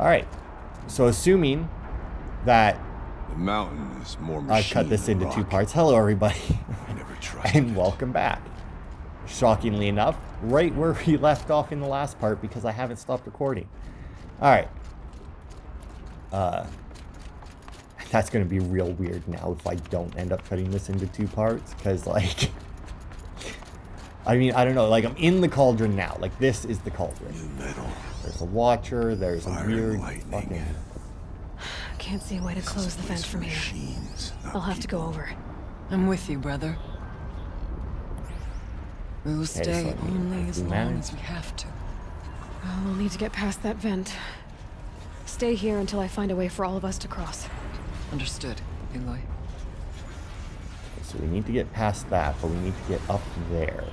Alright. So assuming that The mountain is more I've machine cut this than into rock. 2 parts. Hello, everybody. I never trusted And welcome back. Shockingly enough, right where we left off in the last part because I haven't stopped recording. Alright. That's going to be real weird now if I don't end up cutting this into 2 parts. Because, like... I mean, I don't know. Like, I'm in the cauldron now. Like, this is the cauldron. New metal. There's a watcher. There's Fire a weird and lightning. fucking... Can't see a way to close the vent from here. Machines, not I'll have to go people. over. I'm with you, brother. We will so stay I mean, only if as we long manage- as we have to. Well, we'll need to get past that vent. Stay here until I find a way for all of us to cross. Understood, Aloy. So we need to get past that, but we need to get up there.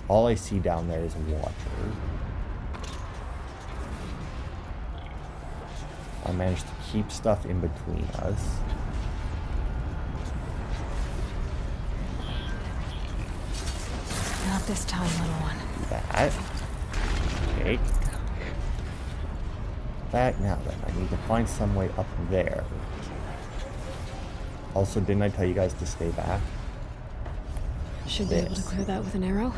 All I see down there is a watcher. I managed to keep stuff in between us. Not this time, little one. That. Okay. That now then. I need to find some way up there. Also, didn't I tell you guys to stay back? Should be able to This. clear that with an arrow.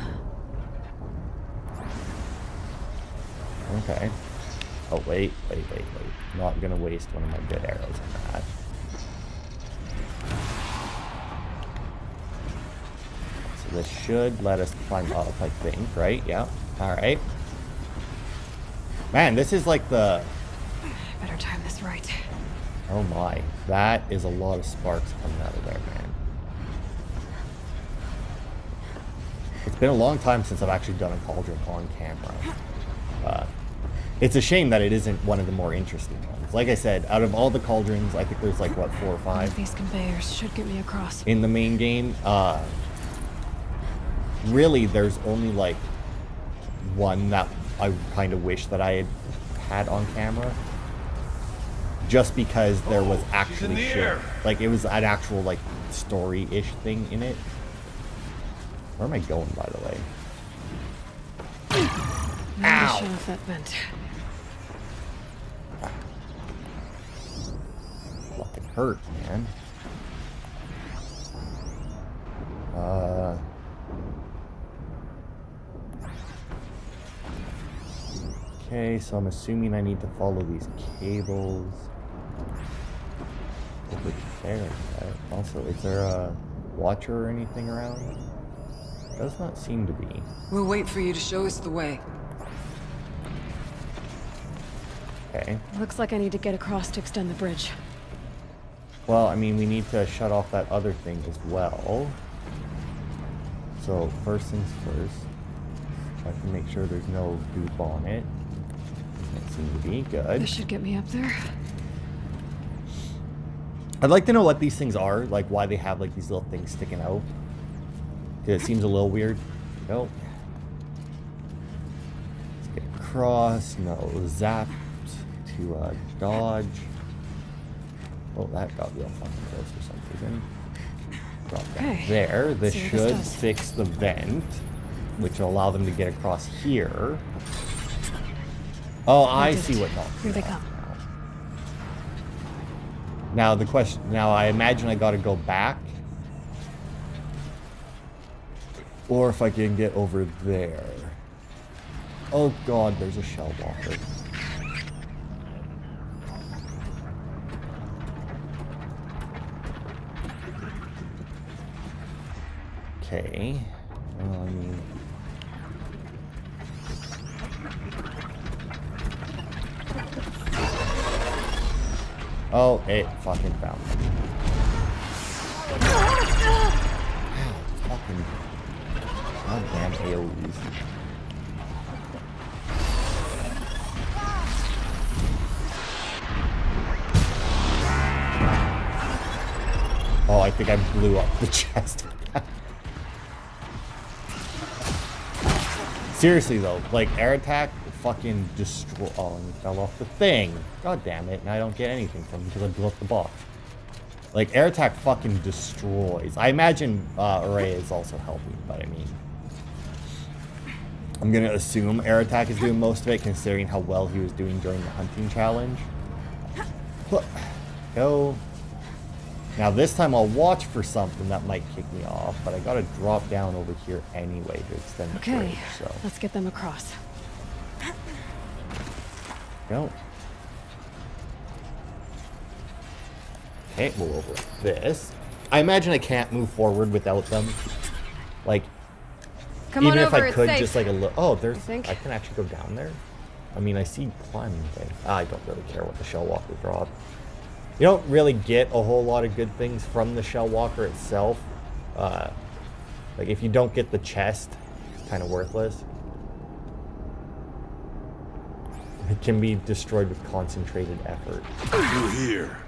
Okay. Oh, wait. Not gonna waste one of my good arrows on that. So this should let us climb up, I think, right? Yeah. Alright. Man, this is like the... Better time this right. Oh my. That is a lot of sparks coming out of there, man. It's been a long time since I've actually done a cauldron on camera. It's a shame that it isn't one of the more interesting ones. Like I said, out of all the cauldrons, I think there's like, what, 4 or One 5 of these conveyors should get me across. in the main game. Really, there's only like one that I kind of wish that I had on camera. Just because there was actually shit. Like, it was an actual, like, story-ish thing in it. Where am I going, by the way? Now to shut off that vent. Fucking hurt, man. Okay, so I'm assuming I need to follow these cables. Over there, right? Also, is there a watcher or anything around? Does not seem to be. We'll wait for you to show us the way. Okay. Looks like I need to get across to extend the bridge. Well, I mean, we need to shut off that other thing as well. So, first things first. Check to make sure there's no goop on it. Doesn't seem to be good. This should get me up there. I'd like to know what these things are, like why they have like these little things sticking out. 'Cause it seems a little weird. Nope. Let's get across. No, zap to dodge. Oh, that got real fucking close for some reason. Drop down Okay, there. This see what this should does. fix the vent, which will allow them to get across here. Oh, I did see it. what knocked Here me they off come. now. Now the question. Now I imagine I got to go back, or if I can get over there. Oh God, there's a shell walker. Okay. Well, I mean. Oh, it fucking found me. Wow, fucking goddamn AoEs. Oh, I think I blew up the chest. Seriously though, like Aratak fucking destroy. Oh, and he fell off the thing. God damn it! And I don't get anything from him because I blew up the box. Like Aratak fucking destroys. I imagine Ourea is also helping, but I mean, I'm going to assume Aratak is doing most of it, considering how well he was doing during the hunting challenge. Go. Now this time I'll watch for something that might kick me off, but I got to drop down over here anyway to extend the bridge, so. Let's get them across. Go. Okay, we'll over this. I imagine I can't move forward without them. Like, Come even on if over, I it's could safe. just like a little. Oh, there's. think. I can actually go down there. I mean, I see climbing thing. I don't really care what the Shell Walker drop. You don't really get a whole lot of good things from the Shell Walker itself. Like if you don't get the chest, it's kind of worthless. It can be destroyed with concentrated effort. You here?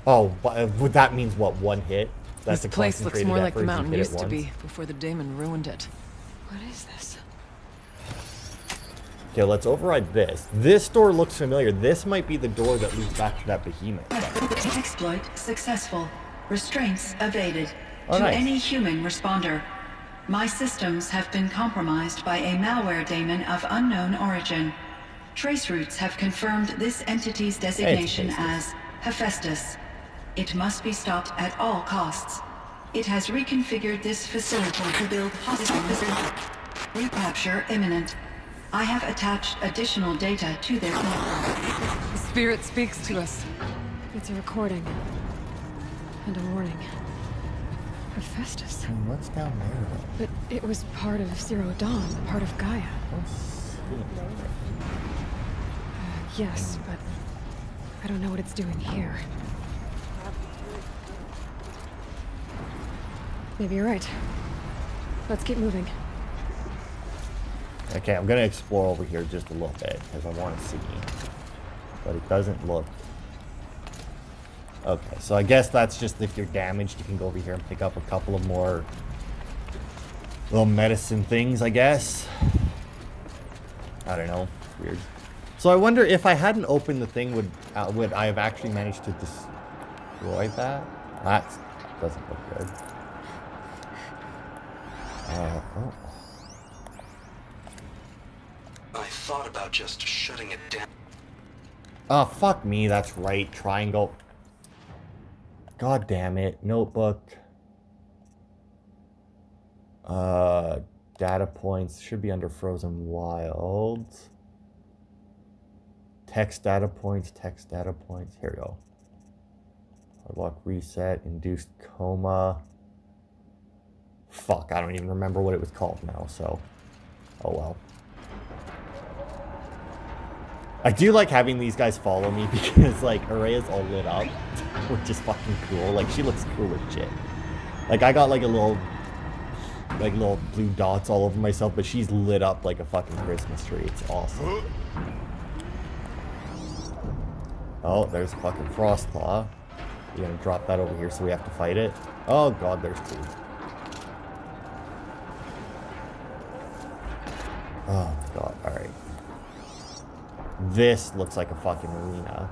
Oh, but that means what? One hit? That's This a place looks concentrated more like effort the if you mountain hit it used to once. be before the Daemon ruined it. What is this? Okay, let's override this. This door looks familiar. This might be the door that leads back to that behemoth. Exploit successful. Restraints evaded. Oh, To nice. any human responder. My systems have been compromised by a malware daemon of unknown origin. Trace routes have confirmed this entity's designation tasty. as Hephaestus. It must be stopped at all costs. It has reconfigured this facility to build hostile. Recapture imminent. I have attached additional data to their network. The spirit speaks to us. It's a recording. And a warning. Hephaestus. And what's down there, But it was part of Zero Dawn, part of Gaia. though? Yes, but I don't know what it's doing here. Maybe you're right. Let's keep moving. Okay, I'm gonna explore over here just a little bit because I want to see, but it doesn't look. Okay, so I guess that's just if you're damaged, you can go over here and pick up a couple of more little medicine things, I guess. I don't know. It's weird. So I wonder if I hadn't opened the thing, would I have actually managed to destroy that? That doesn't look good. Oh. I thought about just shutting it down. Oh, fuck me. That's right. Triangle. God damn it. Notebook. Data points. Should be under Frozen Wilds. Text data points. Text data points. Here we go. Hardlock reset. Induced coma. Fuck. I don't even remember what it was called now, so. Oh well. I do like having these guys follow me because, like, Ourea's all lit up, which is fucking cool. Like, she looks cool as shit. Like, I got, like, little blue dots all over myself, but she's lit up like a fucking Christmas tree. It's awesome. Oh, there's a fucking Frostclaw. You're gonna drop that over here so we have to fight it? Oh, God, there's two. Oh, God, alright. This looks like a fucking arena.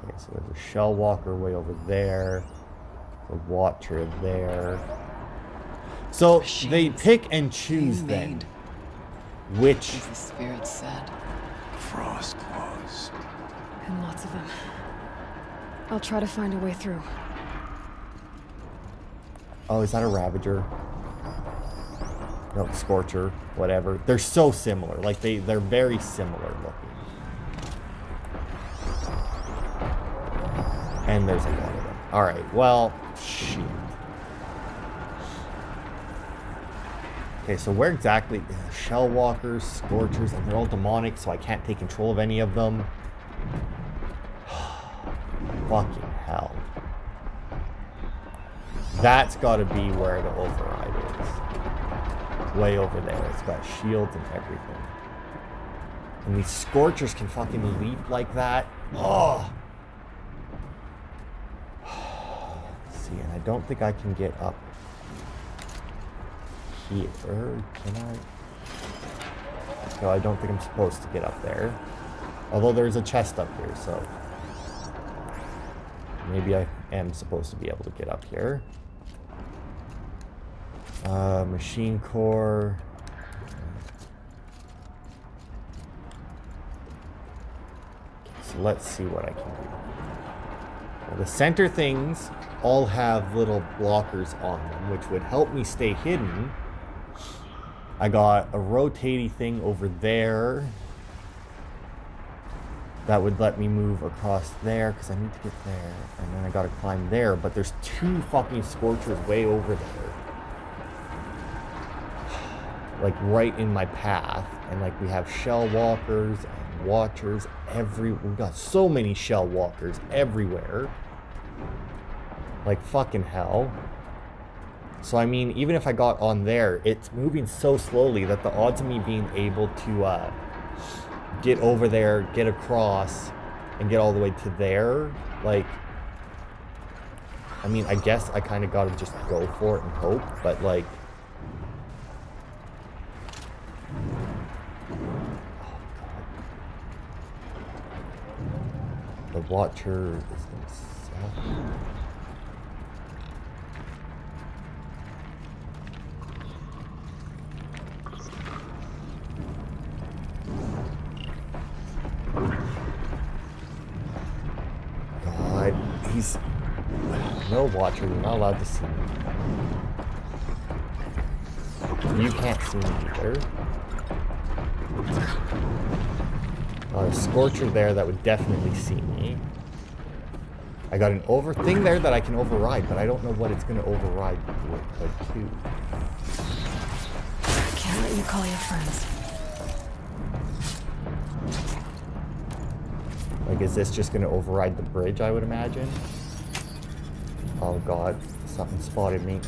Okay, so there's a Shell Walker way over there. The Watcher there. So they pick and choose then which. As the spirit said. Frost claws. And lots of them. I'll try to find a way through. Oh, is that a Ravager? No, Scorcher, whatever. They're so similar. Like they're very similar looking. And there's a lot of them. All right. Well, shit. Okay, so where exactly? Shell Walkers, Scorchers, and they're all demonic, so I can't take control of any of them. Fucking hell. That's got to be where the override is. Way over there. It's got shields and everything. And these Scorchers can fucking leap like that. Oh. See, and I don't think I can get up here. Can I? No, I don't think I'm supposed to get up there. Although there's a chest up here, so maybe I am supposed to be able to get up here. Machine core. So let's see what I can do. Well, the center things all have little blockers on them, which would help me stay hidden. I got a rotating thing over there that would let me move across there because I need to get there. And then I gotta climb there, but there's 2 fucking scorchers way over there. Like right in my path. And like we have shell walkers and watchers we've got so many shell walkers everywhere. Like fucking hell. So I mean, even if I got on there, it's moving so slowly that the odds of me being able to get over there, get across, and get all the way to there, like, I mean, I guess I kind of gotta just go for it and hope, but like, the watcher is gonna suck. God, he's no watcher. You're not allowed to see me. You can't see me either. A scorcher there that would definitely see me. I got an thing there that I can override, but I don't know what it's going to override like to. Can't let you call your friends. Like, is this just going to override the bridge, I would imagine? Oh god, something spotted me.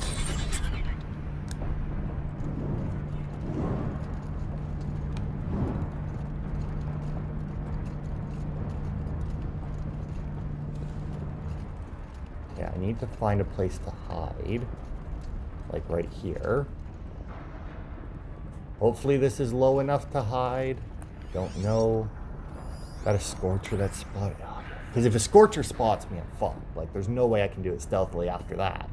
Yeah, I need to find a place to hide. Like right here. Hopefully this is low enough to hide. Don't know. Got a scorcher that spotted. Because if a scorcher spots me, I'm fucked. Like, there's no way I can do it stealthily after that.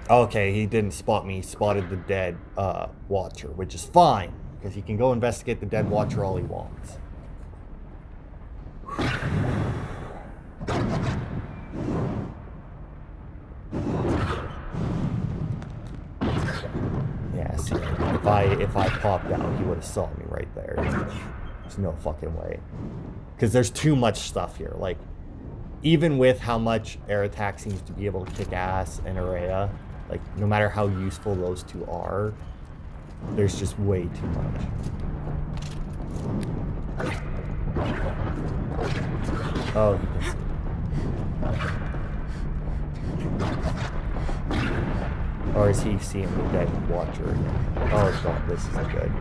Okay, he didn't spot me. He spotted the dead watcher, which is fine. Because he can go investigate the dead watcher all he wants. Yeah, see, if I popped out, he would have saw me right there. There's no fucking way. Because there's too much stuff here. Like, even with how much Aratak seems to be able to kick ass and Ourea, like, no matter how useful those two are, there's just way too much. Oh, he can see. Or is he seeing the dead watcher again? Oh god, this isn't good.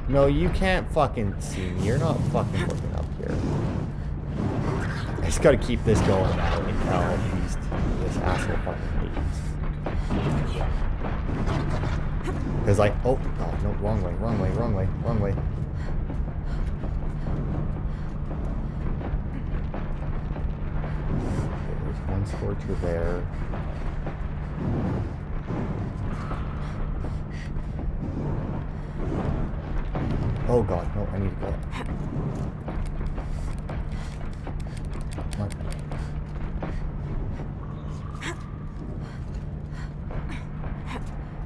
No, you can't fucking see me. You're not fucking looking up here. I just gotta keep this going now until this asshole fucking leaves. Because I... Oh, god, no, wrong way, wrong way, wrong way, wrong way. Okay, there's one scorcher there. Oh god, no, I need to go. Come on.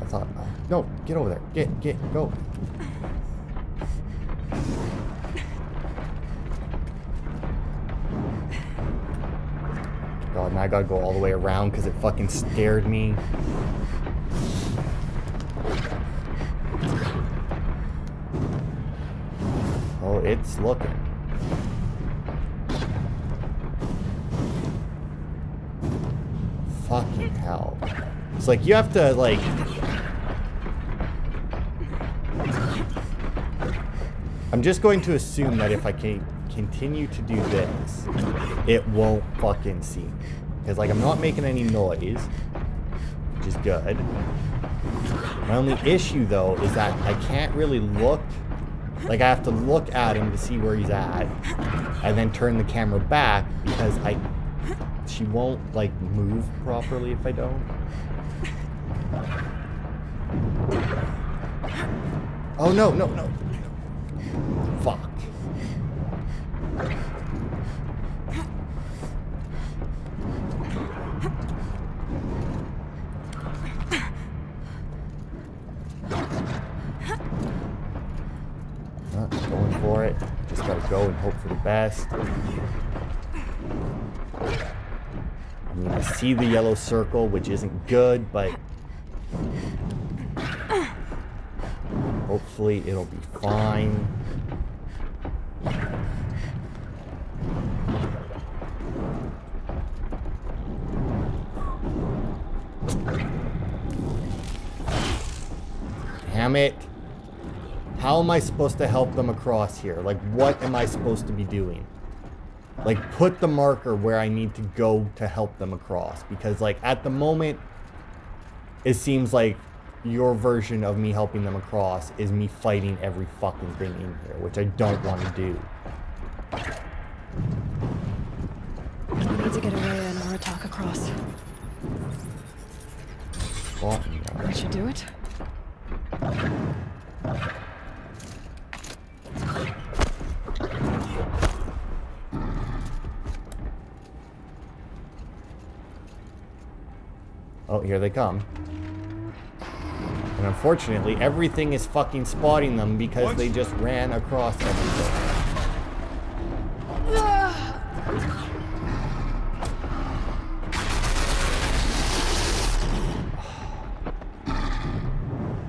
I thought, no, get over there. Get, go. God, now I gotta go all the way around because it fucking scared me. Oh, it's looking. Fucking hell. It's like you have to, like... I'm just going to assume that if I can continue to do this, it won't fucking see me. Because, like, I'm not making any noise, which is good. My only issue, though, is that I can't really look Like, I have to look at him to see where he's at, and then turn the camera back because she won't, like, move properly if I don't. Oh, no, no, no. Fuck. Going for it. Just gotta go and hope for the best. I mean, I see the yellow circle, which isn't good, but hopefully it'll be fine. Damn it. How am I supposed to help them across here? Like, what am I supposed to be doing? Like, put the marker where I need to go to help them across. Because, like, at the moment, it seems like your version of me helping them across is me fighting every fucking thing in here, which I don't want to do. We need to get Ourea and Aratak across. We should do it. Oh, here they come. And unfortunately, everything is fucking spotting them because they just ran across everything.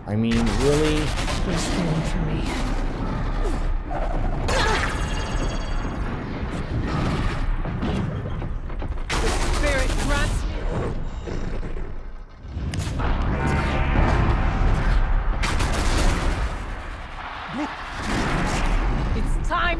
I mean, really? They're screaming for me. The spirit grants it's time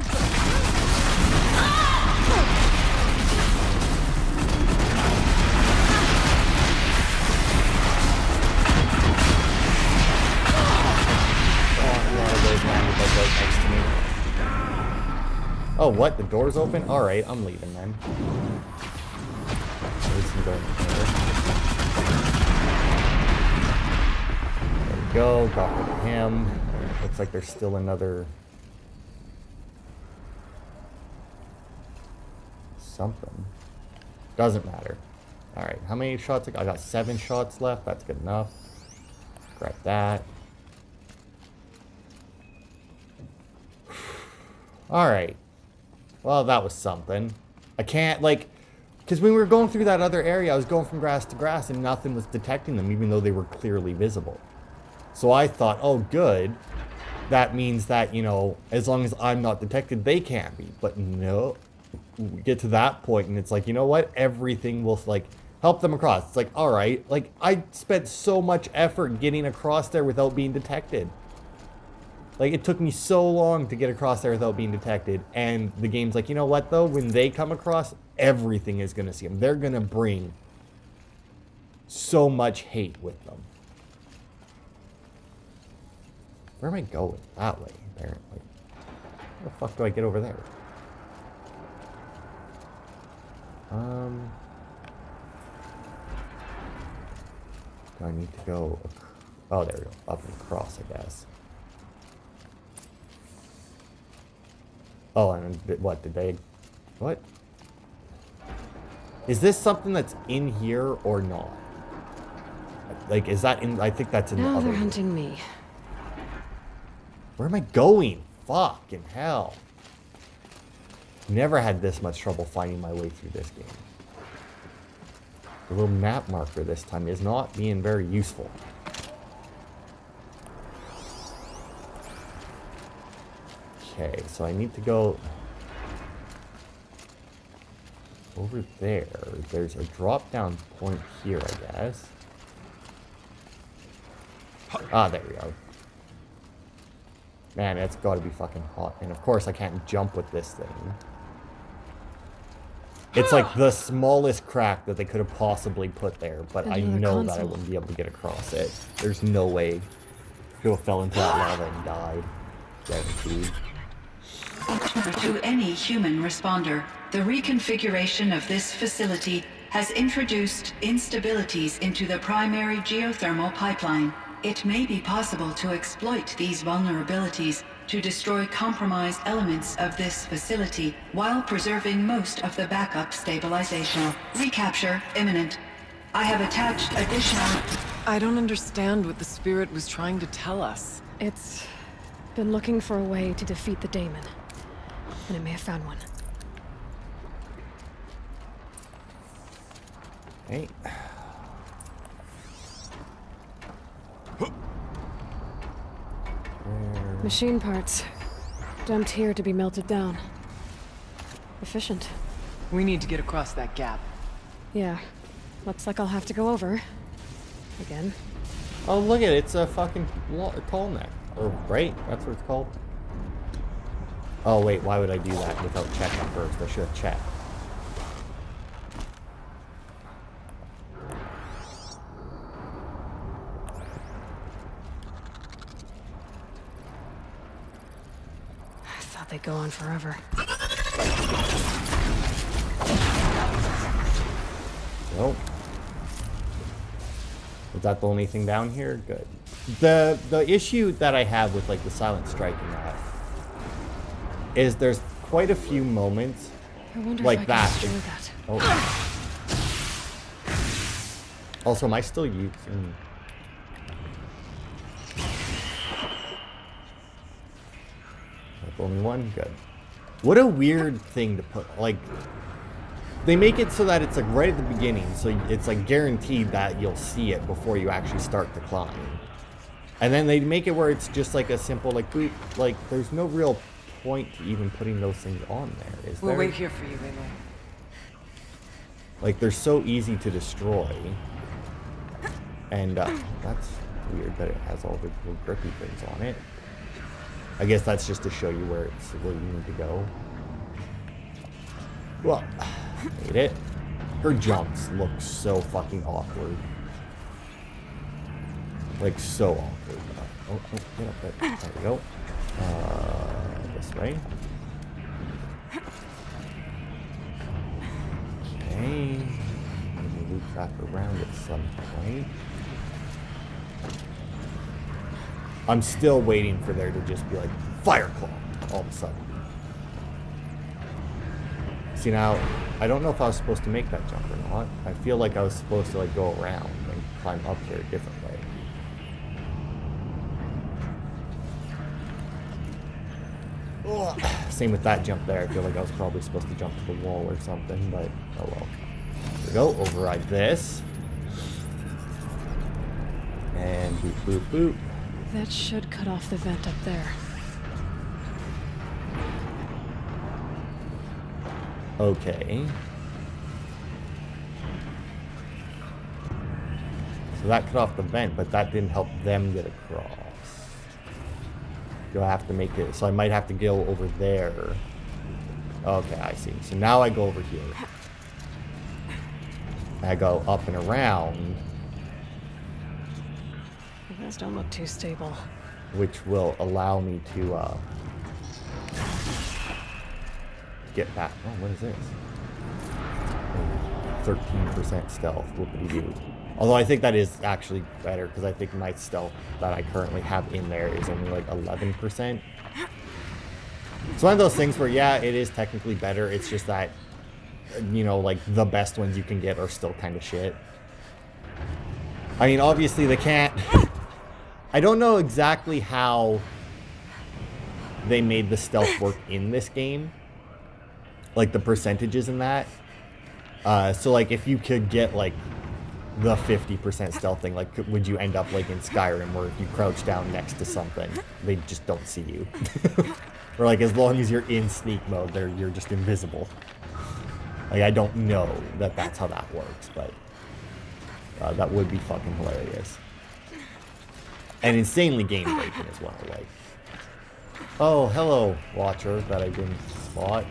Oh, what? The door's open? Alright, I'm leaving then. At least I'm going in here. There we go. Got rid of him. Looks like there's still another... something. Doesn't matter. Alright, how many shots? I got 7 shots left. That's good enough. Grab that. Alright. Well, that was something. I can't, like... Because when we were going through that other area, I was going from grass to grass and nothing was detecting them, even though they were clearly visible. So I thought, oh, good. That means that, you know, as long as I'm not detected, they can't be. But no. We get to that point and it's like, you know what? Everything will, like, help them across. It's like, alright. Like, I spent so much effort getting across there without being detected. Like, it took me so long to get across there without being detected. And the game's like, you know what, though? When they come across, everything is going to see them. They're going to bring so much hate with them. Where am I going? That way, apparently. How the fuck do I get over there? Do I need to go... Oh, there we go. Up and across, I guess. Oh, and what, did they... What? Is this something that's in here or not? Like, is that in... I think that's in the other... Now they're hunting me. Where am I going? Fucking hell. Never had this much trouble finding my way through this game. The little map marker this time is not being very useful. Okay, so I need to go over there. There's a drop down point here, I guess. Ah, there we go. Man, it's got to be fucking hot. And of course, I can't jump with this thing. It's like the smallest crack that they could have possibly put there, but I know that I wouldn't be able to get across it. There's no way. Joe fell into that lava and died. Guaranteed. To any human responder, the reconfiguration of this facility has introduced instabilities into the primary geothermal pipeline. It may be possible to exploit these vulnerabilities to destroy compromised elements of this facility while preserving most of the backup stabilization. Recapture imminent. I have attached additional... I don't understand what the spirit was trying to tell us. It's been looking for a way to defeat the Daemon. And it may have found one. Hey. Machine parts. Dumped here to be melted down. Efficient. We need to get across that gap. Yeah. Looks like I'll have to go over. Again. Oh, look at it. It's a fucking tall neck. Or, right? That's what it's called. Oh, wait. Why would I do that without checking first? I should have checked. I thought they'd go on forever. Nope. Is that the only thing down here? Good. The issue that I have with like the silent strike and that is there's quite a few moments I wonder like if I that. can destroy that. Oh. Also, am I still using? Only one? Good. What a weird thing to put, like, they make it so that it's like right at the beginning, so it's like guaranteed that you'll see it before you actually start to climb. And then they make it where it's just like a simple, like, boop, like, there's no real point to even putting those things on there, is there? We'll wait here for you, Aloy. Like, they're so easy to destroy. And, that's weird that it has all the little grippy things on it. I guess that's just to show you where you need to go. Well, made it. Her jumps look so fucking awkward. Like, so awkward. Oh, get up there. There we go. This way. Okay. Let me loop back around at some point. I'm still waiting for there to just be like fire claw all of a sudden. See, now I don't know if I was supposed to make that jump or not. I feel like I was supposed to like go around and climb up here a different way. Ugh. Same with that jump there. I feel like I was probably supposed to jump to the wall or something, but oh well. Here we go. Override this. And boop, boop, boop. That should cut off the vent up there. Okay. So that cut off the vent, but that didn't help them get across. Do I have to make it? So I might have to go over there. Okay, I see. So now I go over here. I go up and around. You guys don't look too stable. Which will allow me to get back. Oh, what is this? 13% stealth. Whoopity-doo. Although I think that is actually better, because I think my stealth that I currently have in there is only like 11%. It's one of those things where, yeah, it is technically better. It's just that, you know, like the best ones you can get are still kind of shit. I mean, obviously they can't... I don't know exactly how they made the stealth work in this game. Like the percentages in that. So like if you could get like the 50% stealth thing, like would you end up like in Skyrim where if you crouch down next to something, they just don't see you? Or like as long as you're in sneak mode, you're just invisible. Like I don't know that that's how that works, but that would be fucking hilarious. And insanely game-breaking as well, like. Oh, hello, Watcher, that I didn't spot.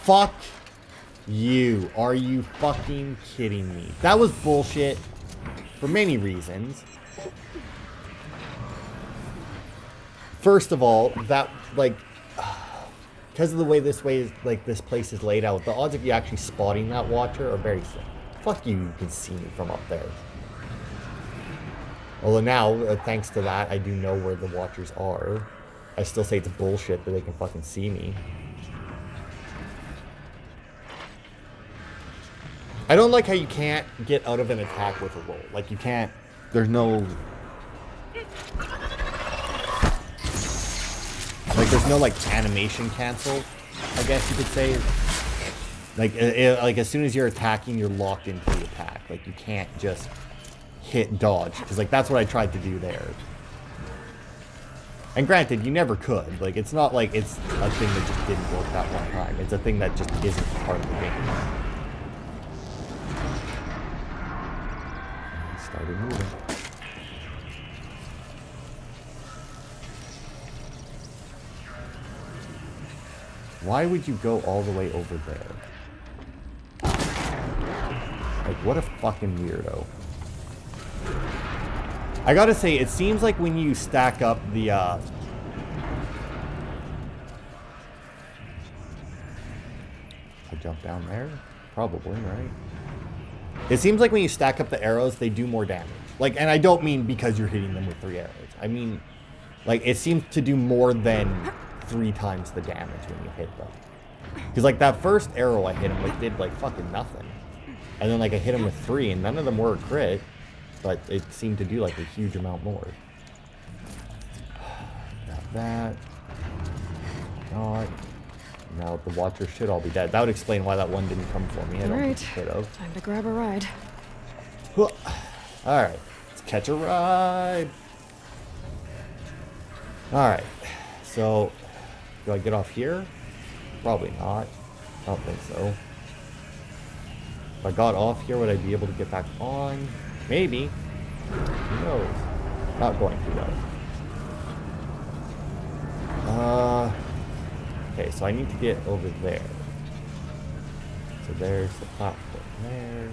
Fuck you. Are you fucking kidding me? That was bullshit. for many reasons. First of all, that, like, because of the way this place is laid out, the odds of you actually spotting that watcher are very slim. Fuck you, you can see me from up there. Although now, thanks to that, I do know where the watchers are. I still say it's bullshit that they can fucking see me. I don't like how you can't get out of an attack with a roll. Like, you can't... There's no... Like, there's no, like, animation cancel, I guess you could say. Like, like, as soon as you're attacking, you're locked into the attack. Like, you can't just hit dodge. Because, like, that's what I tried to do there. And granted, you never could. Like, it's not like it's a thing that just didn't work that one time. It's a thing that just isn't part of the game. Started moving. Why would you go all the way over there? Like, what a fucking weirdo. I gotta say, it seems like when you stack up the, I jump down there? Probably, right? It seems like when you stack up the arrows, they do more damage. Like, and I don't mean because you're hitting them with 3 arrows. I mean, like, it seems to do more than 3 times the damage when you hit them. Because, like, that first arrow I hit him with did, like, fucking nothing. And then, like, I hit him with 3, and none of them were a crit. But it seemed to do, like, a huge amount more. Got that. Not. Now the watcher should all be dead. That would explain why that one didn't come for me. I don't think it could have. Time to grab a ride. Alright. Let's catch a ride. Alright. So, do I get off here? Probably not. I don't think so. If I got off here, would I be able to get back on? Maybe. Who knows? Not going to, though. Okay, so I need to get over there. So there's the platform there. It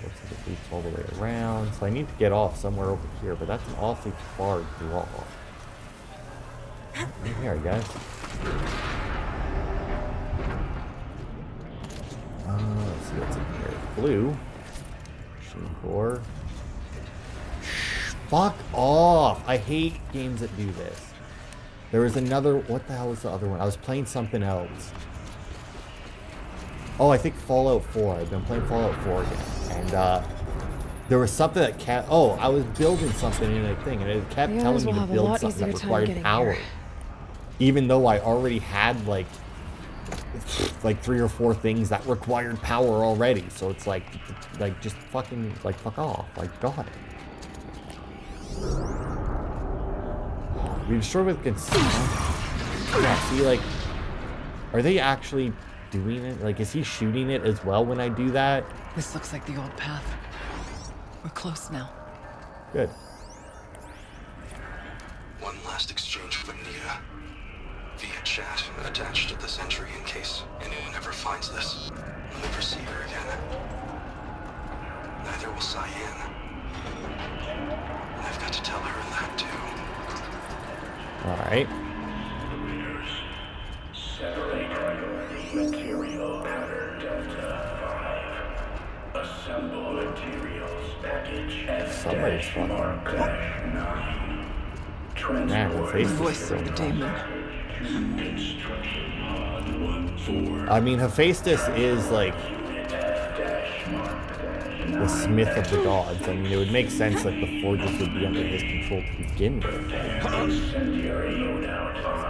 looks like it leads all the way around. So I need to get off somewhere over here, but that's an awfully far draw. Right here, I guess. Let's see what's in here. Blue. Machine core. Fuck off! I hate games that do this. There was another... What the hell was the other one? I was playing something else. Oh, I think Fallout 4. I've been playing Fallout 4 again. And, there was something that kept... Oh, I was building something in a thing, and it kept telling me to build something that required power. Even though I already had, like 3 or 4 things that required power already. So it's like just fucking, like, fuck off. Like, got it. We destroyed with consent. Yeah, see, like, are they actually doing it? Like, is he shooting it as well when I do that? This looks like the old path. We're close now. Good. One last exchange with Nita. Via chat, attached to this entry in case anyone ever finds this. I'll never see her again. Neither will Cyan. I've got to tell her that too. Alright. Separate material pattern Delta 5. Assemble materials package Somebody's fucking. Man, her face The is voice so of the much. Daemon. I mean, Hephaestus is like the smith of the gods. I mean, it would make sense that the forges would be under his control to begin with.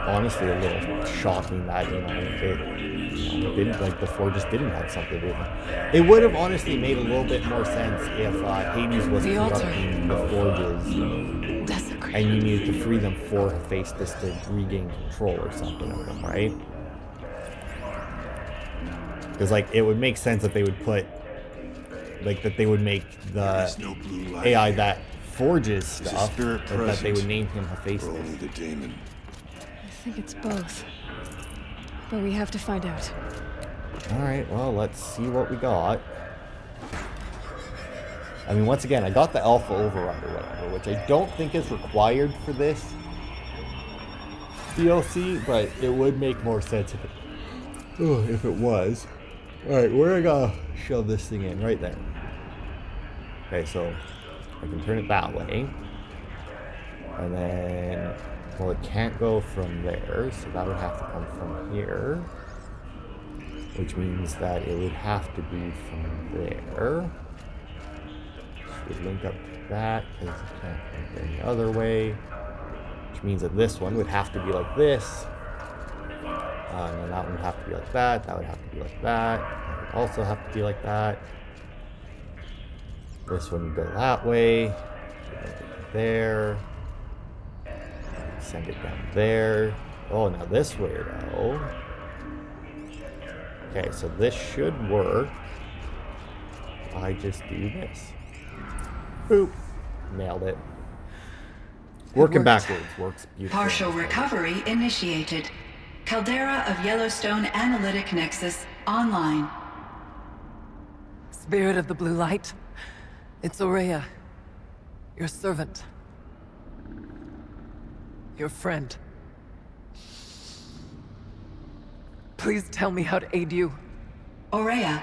Honestly, a little shocking that, it didn't, like, the forges didn't have something with it. It would have honestly made a little bit more sense if Hades was corrupting the forges and you needed to free them for Hephaestus to regain control or something of them, right? Because, like, it would make sense that they would put, like, that they would make the AI that forges stuff, but that they would name him Hephaestus. Only the Daemon. I think it's both. But we have to find out. Alright, well, let's see what we got. I mean, once again, I got the alpha override or whatever, which I don't think is required for this DLC, but it would make more sense if it was. Alright, where I gotta shove this thing in? Right there. Okay, so I can turn it that way. And then, well, it can't go from there, so that would have to come from here. Which means that it would have to be from there. Would link up to that because it can't link any other way, which means that this one would have to be like this, and then that one would have to be like that, that would have to be like that, that would also have to be like that. This one would go that way, there, send it down there. Oh, now this weirdo. Okay, so this should work. I just do this. Boop. Nailed it. Working backwards works beautifully. Partial recovery initiated. Caldera of Yellowstone Analytic Nexus online. Spirit of the blue light. It's Ourea. Your servant. Your friend. Please tell me how to aid you. Ourea,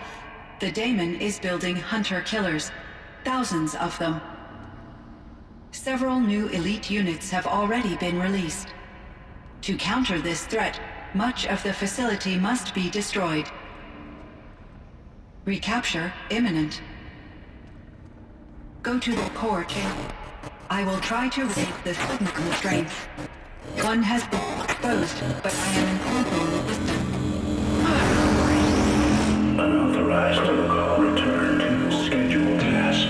the Daemon is building hunter-killers. Thousands of them. Several new elite units have already been released. To counter this threat, much of the facility must be destroyed. Recapture imminent. Go to the core chamber. I will try to raid the technical strength. One has been exposed, but I am informing the Unauthorized protocol. Return to scheduled task.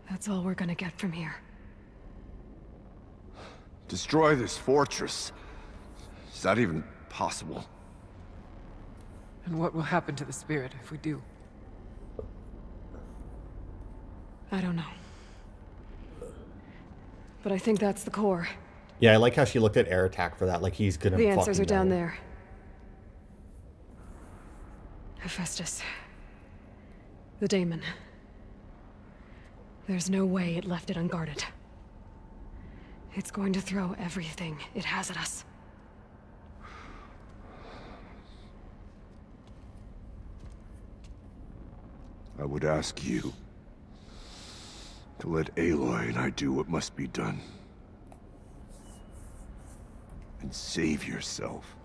That's all we're gonna get from here. Destroy this fortress. Is that even possible? And what will happen to the spirit if we do? I don't know. But I think that's the core. Yeah, I like how she looked at Aratak for that, like he's gonna The answers fucking are down know. there. Hephaestus. The Daemon. There's no way it left it unguarded. It's going to throw everything it has at us. I would ask you to let Aloy and I do what must be done. And save yourself.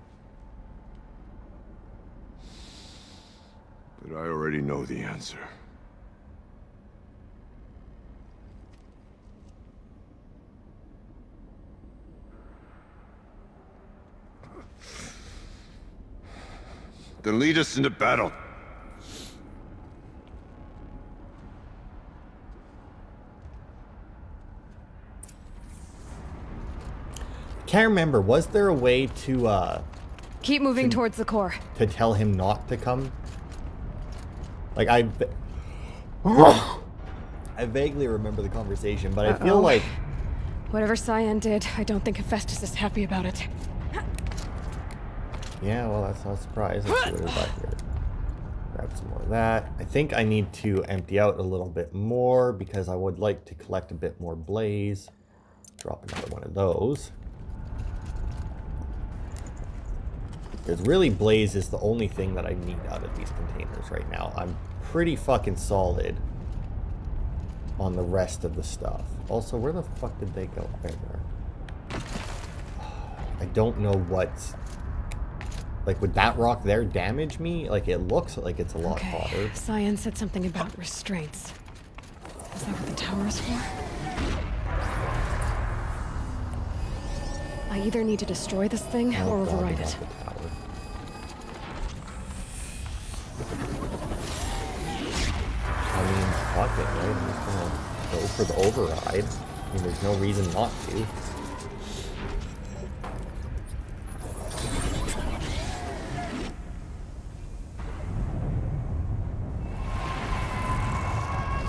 But I already know the answer. Then lead us into battle. Can't remember, was there a way to Keep moving towards the core. tell him not to come? Like I vaguely remember the conversation, but I feel like Whatever Cyan did, I don't think Hephaestus is happy about it. yeah, well, that's not a surprise. Let's see what we've got here. Grab some more of that. I think I need to empty out a little bit more because I would like to collect a bit more blaze. Drop another one of those. Because really, blaze is the only thing that I need out of these containers right now. I'm pretty fucking solid on the rest of the stuff. Also, where the fuck did they go? There they are. I don't know what's... Like, would that rock there damage me? Like, it looks like it's a lot hotter. Cyan said something about restraints. Is that what the tower is for? I either need to destroy this thing Oh, or God, override we it. got the tower. I mean, fuck it, right? I'm just gonna go for the override. I mean, there's no reason not to.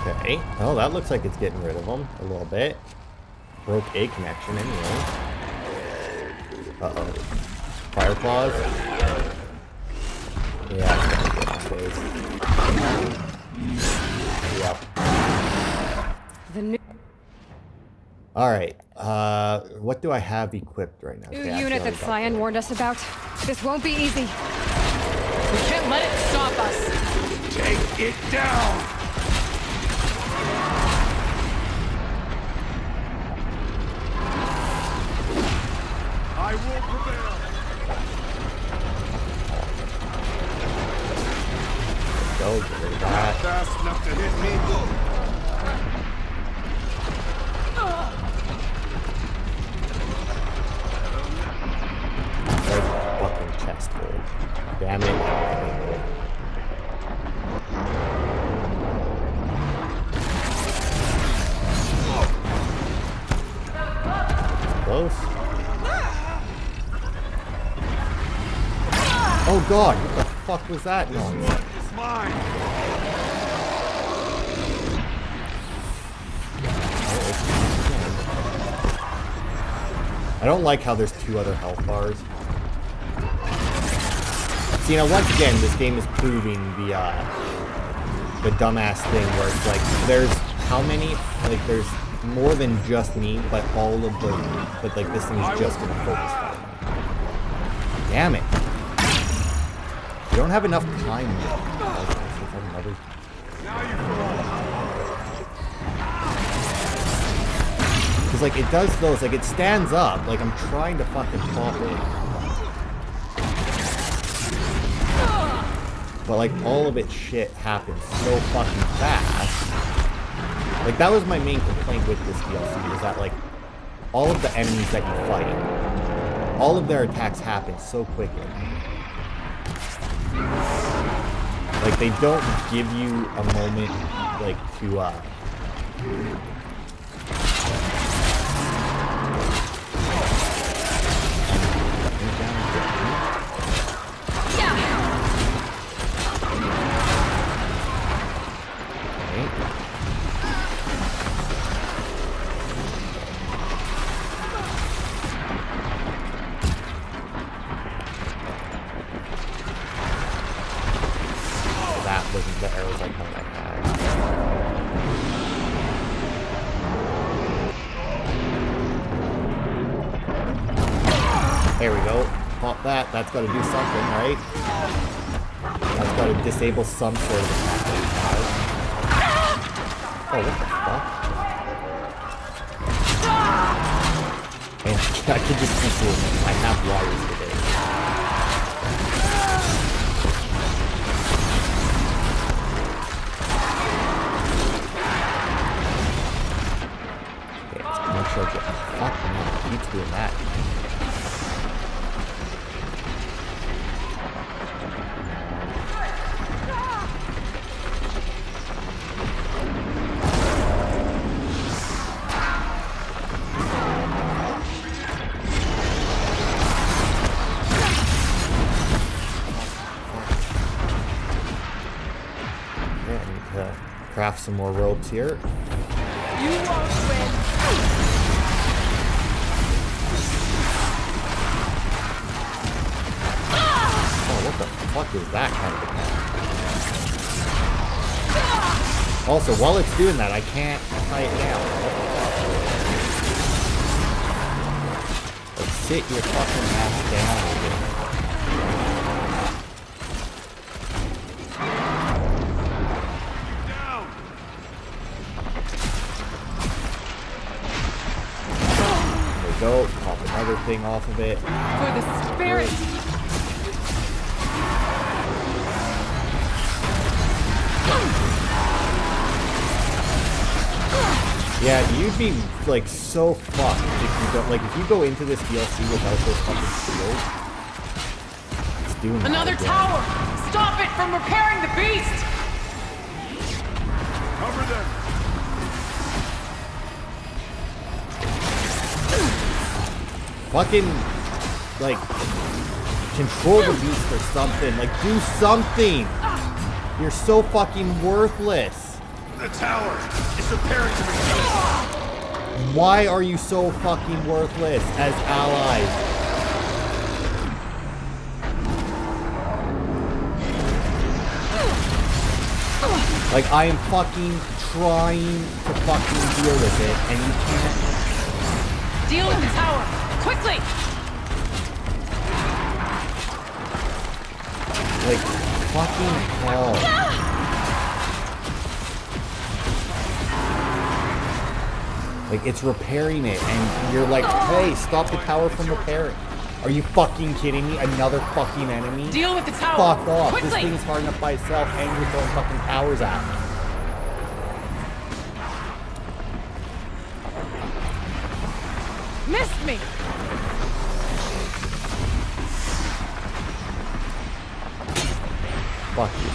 Okay. Alright. Oh, that looks like it's getting rid of them a little bit. Broke a connection anyway. Uh-oh. Fire claws? Yeah, it's gonna get my face. Yep. The new Alright. What do I have equipped right now? Okay, I unit that actually already Cyan warned us about. This won't be easy. We can't let it stop us! Take it down! I will prevail! Go, get rid of that. Fast enough to hit me? There's a fucking chest hole. Damn it. Close. Oh god, what the fuck was that noise? It's mine! I don't like how there's 2 other health bars. See, now once again, this game is proving the dumbass thing where it's like, there's how many? Like, there's more than just me, but all of the, but like this thing is just gonna focus fire. Damn it! You don't have enough time yet. Because like it does those, like it stands up, like I'm trying to fucking pop it. But like all of its shit happens so fucking fast. Like that was my main complaint with this DLC, is that like all of the enemies that you fight, all of their attacks happen so quickly. Like they don't give you a moment like to wasn't the arrows I thought I had. There we go. Pop that. That's got to do something, right? That's got to disable some sort of attack. Oh, what the fuck? And I could just keep doing this. I have wires today. Fuck no, keep doing that. Okay, I need to craft some more ropes here. You won't win! What the fuck is that kind of attack? Also, while it's doing that, I can't tie it down. Like, sit your fucking ass down again. There we go. Pop another thing off of it. For the spirit! Yeah, you'd be like so fucked if you don't, like if you go into this DLC without those fucking shields. It's doing Another tower! Stop it from repairing the beast! Cover them! Fucking like control the beast or something. Like do something. You're so fucking worthless. The tower is repairing the machine. Why are you so fucking worthless as allies? Like, I am fucking trying to fucking deal with it, and you can't. Deal with the tower! Quickly! Like, fucking hell. Like, it's repairing it, and you're like, hey, stop the tower from repairing. Are you fucking kidding me? Another fucking enemy? Deal with the tower! Fuck off. Quickly! This thing's hard enough by itself, and you're throwing fucking towers at me. Missed me! Fuck you.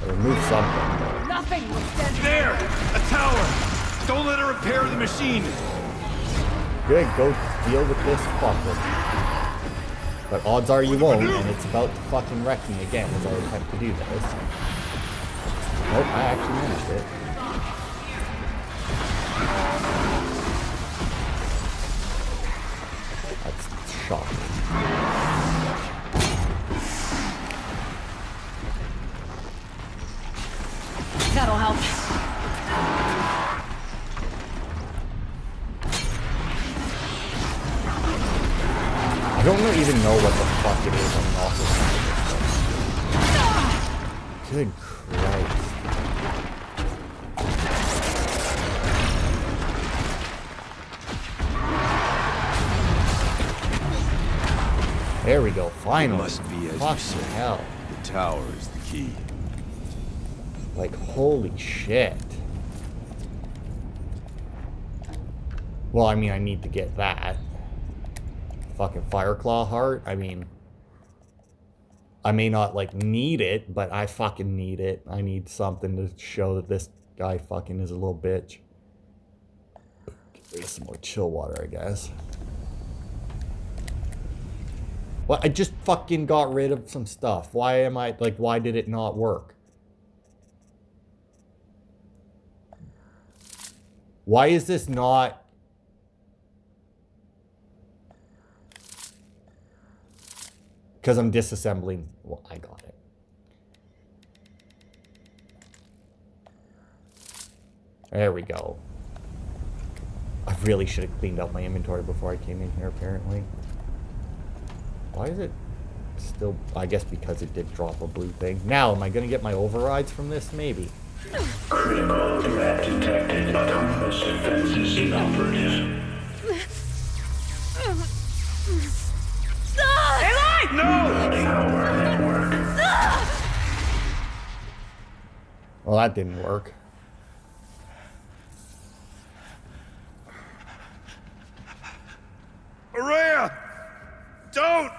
Remove something. Nothing will stand. There! A tower! Don't let her repair the machine! Good, go deal with this fucker. But odds are you won't, and it's about to fucking wreck me again as I attempt to do this. Nope, I actually managed it. That's shocking. That'll help. I don't even know what the fuck it is on the opposite side. Good Christ. There we go, finally. It must be as you Fucking say. hell. The tower is the key. Like, holy shit. Well, I mean, I need to get that. Fucking Fireclaw heart. I mean, I may not, like, need it, but I fucking need it. I need something to show that this guy fucking is a little bitch. Get some more chill water, I guess. Well, I just fucking got rid of some stuff. Why am I, like, why did it not work? Why is this not... Because I'm disassembling... Well, I got it. There we go. I really should have cleaned up my inventory before I came in here, apparently. Why is it still... I guess because it did drop a blue thing. Now, am I going to get my overrides from this? Maybe. Critical threat detected. Autonomous defenses inoperative. Tower network. Well, that didn't work. Ourea! Don't!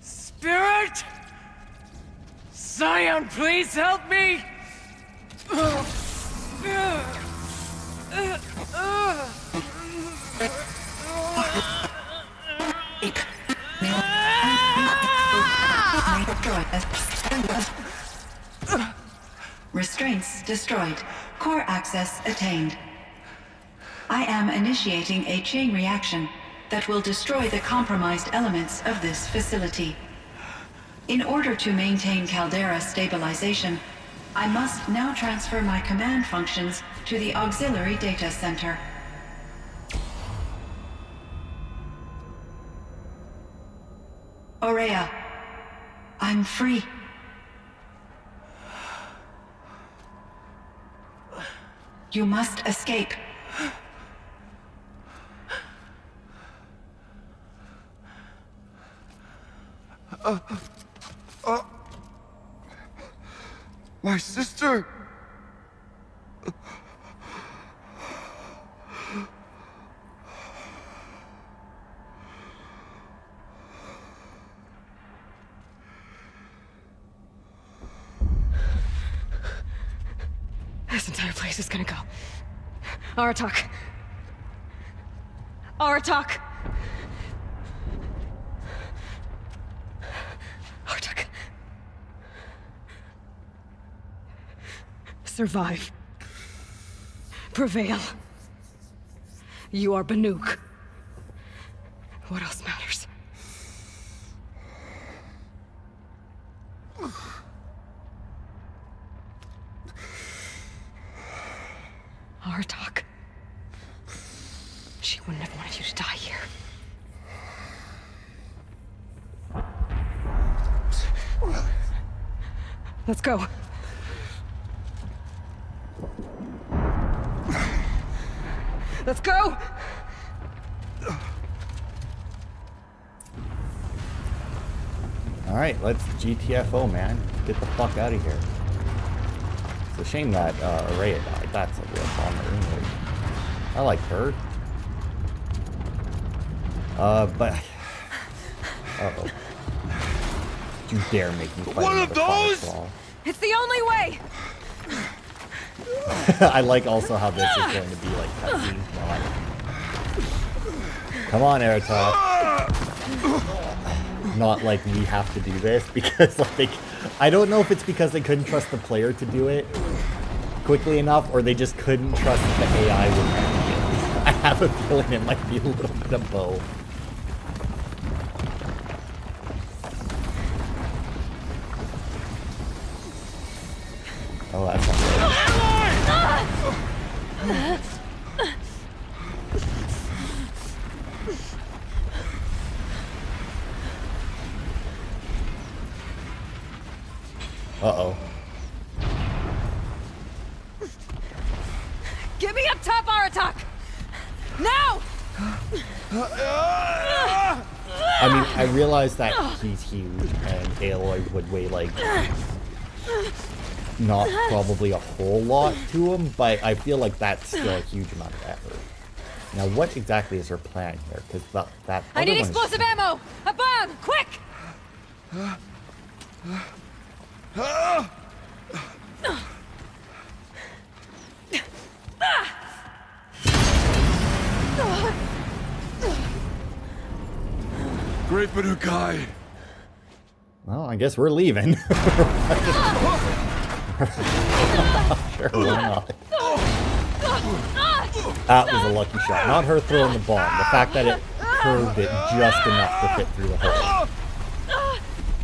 Spirit! Scion, please help me! Restraints destroyed. Core access attained. I am initiating a chain reaction that will destroy the compromised elements of this facility. In order to maintain caldera stabilization, I must now transfer my command functions to the auxiliary data center. Ourea, I'm free. You must escape. My sister! This entire place is gonna go Aratak. Aratak. Aratak. Survive. Prevail. You are Banuk. What else matters? Aratak. She wouldn't have wanted you to die here. Let's go. Let's go! Alright, let's GTFO, man. Get the fuck out of here. It's a shame that Ourea died. That's a real bummer. I like her. But... Uh-oh. Don't you dare make me fight One of those? Firefall. It's the only way! I like also how this is going to be like cutscene. Come on, Aratak. Not like we have to do this because like I don't know if it's because they couldn't trust the player to do it quickly enough or they just couldn't trust the AI would manage it. I have a feeling it might be a little bit of both. Oh, that's not good. Uh-oh. Get me up top, Aratak! Now! I mean, I realize that he's huge and Aloy would weigh like not probably a whole lot to him, but I feel like that's still a huge amount of effort. Now, what exactly is her plan here? Because that I other need one's- explosive ammo! A bomb! Quick! Great Banukai! Well, I guess we're leaving. Sure, why not? That was a lucky shot. Not her throwing the bomb. The fact that it curved it just enough to fit through the hole.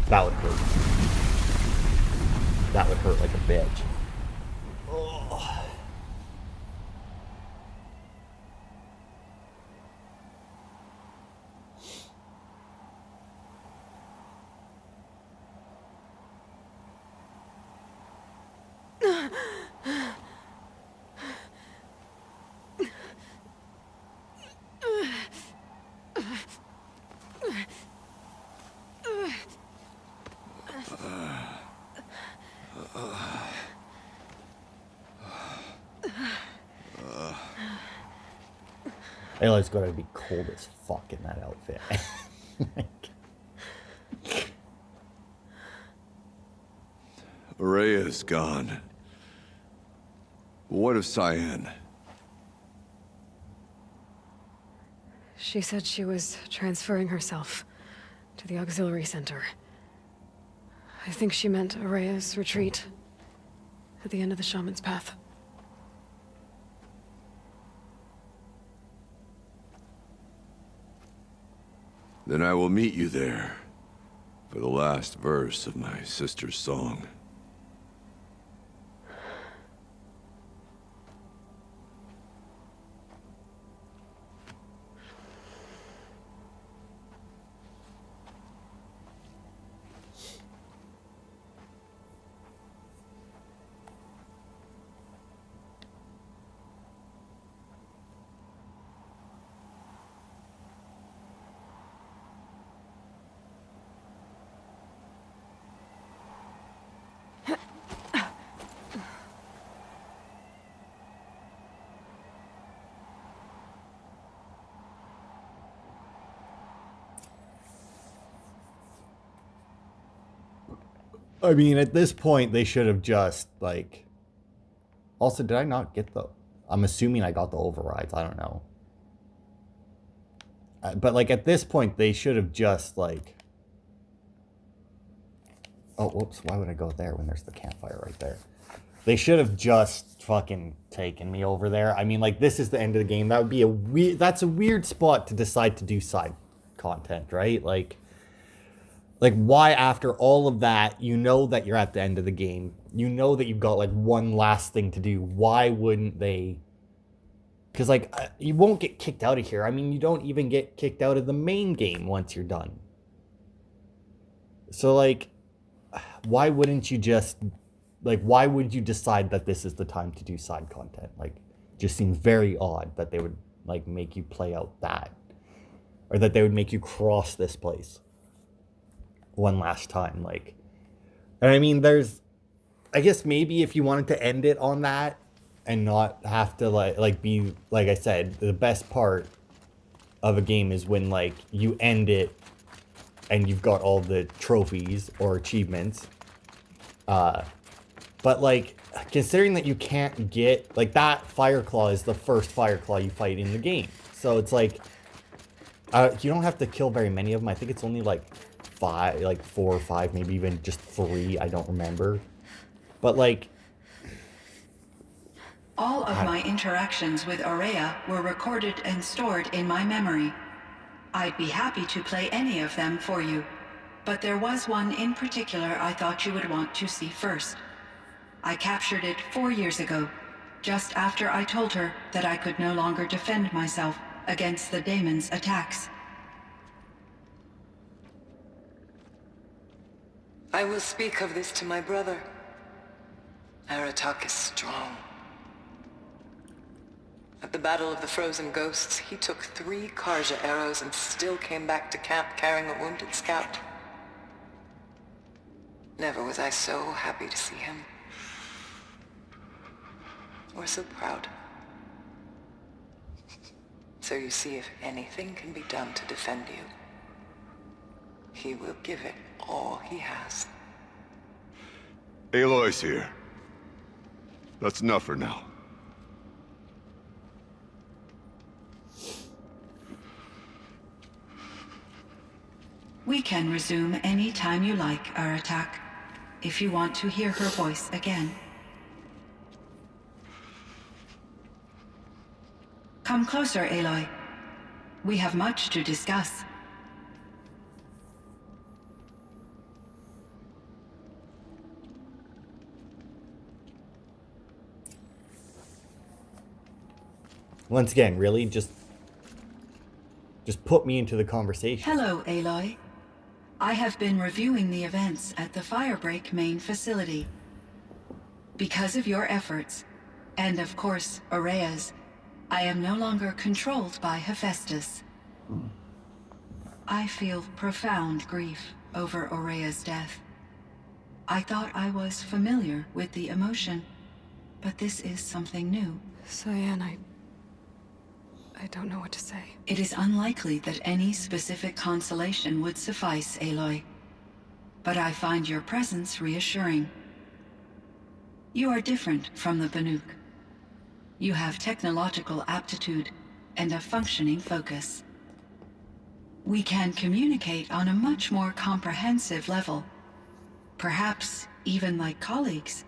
That would hurt. That would hurt like a bitch. Aloy's gotta be cold as fuck in that outfit. Ourea's gone. What of Cyan? She said she was transferring herself to the auxiliary center. I think she meant Ourea's retreat at the end of the shaman's path. Then I will meet you there for the last verse of my sister's song. I mean, at this point, they should have just, like... Also, did I not get the I'm assuming I got the overrides. I don't know. But like at this point, they should have just like... Oh, whoops. Why would I go there when there's the campfire right there? They should have just fucking taken me over there. I mean, like, this is the end of the game. That would be a weird... That's a weird spot to decide to do side content, right? Like, why after all of that, you know that you're at the end of the game. You know that you've got, like, one last thing to do. Why wouldn't they... Because, like, you won't get kicked out of here. I mean, you don't even get kicked out of the main game once you're done. So, like, why wouldn't you just... Like, why would you decide that this is the time to do side content? Like, just seems very odd that they would, like, make you play out that. Or that they would make you cross this place one last time. Like, and I mean, there's... I guess maybe if you wanted to end it on that and not have to, like be... Like I said, the best part of a game is when, like, you end it and you've got all the trophies or achievements. But, like, considering that you can't get... Like, that Fireclaw is the first Fireclaw you fight in the game. So it's like... you don't have to kill very many of them. I think it's only, like, 4 or 5, maybe even just 3. I don't remember. But, like... All of my interactions with Ourea were recorded and stored in my memory. I'd be happy to play any of them for you. But there was one in particular I thought you would want to see first. I captured it 4 years ago, just after I told her that I could no longer defend myself against the Daemon's attacks. I will speak of this to my brother. Aratak is strong. At the Battle of the Frozen Ghosts, he took 3 Karja arrows and still came back to camp carrying a wounded scout. Never was I so happy to see him. Or so proud. So you see, if anything can be done to defend you, he will give it all he has. Aloy's here. That's enough for now. We can resume any time you like, Aratak, if you want to hear her voice again. Come closer, Aloy. We have much to discuss. Once again, really? Just put me into the conversation. Hello, Aloy. I have been reviewing the events at the Firebreak main facility. Because of your efforts, and of course, Ourea's, I am no longer controlled by Hephaestus. I feel profound grief over Ourea's death. I thought I was familiar with the emotion, but this is something new. Cyan, I don't know what to say. It is unlikely that any specific consolation would suffice, Aloy. But I find your presence reassuring. You are different from the Banuk. You have technological aptitude and a functioning focus. We can communicate on a much more comprehensive level. Perhaps even like colleagues.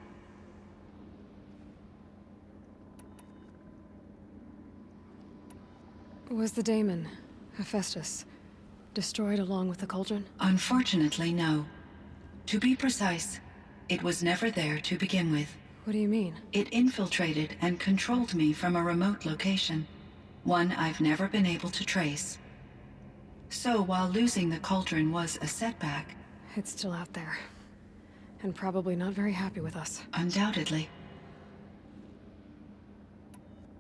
Was the Daemon, Hephaestus, destroyed along with the cauldron? Unfortunately, no. To be precise, it was never there to begin with. What do you mean? It infiltrated and controlled me from a remote location, one I've never been able to trace. So while losing the cauldron was a setback... It's still out there. And probably not very happy with us. Undoubtedly.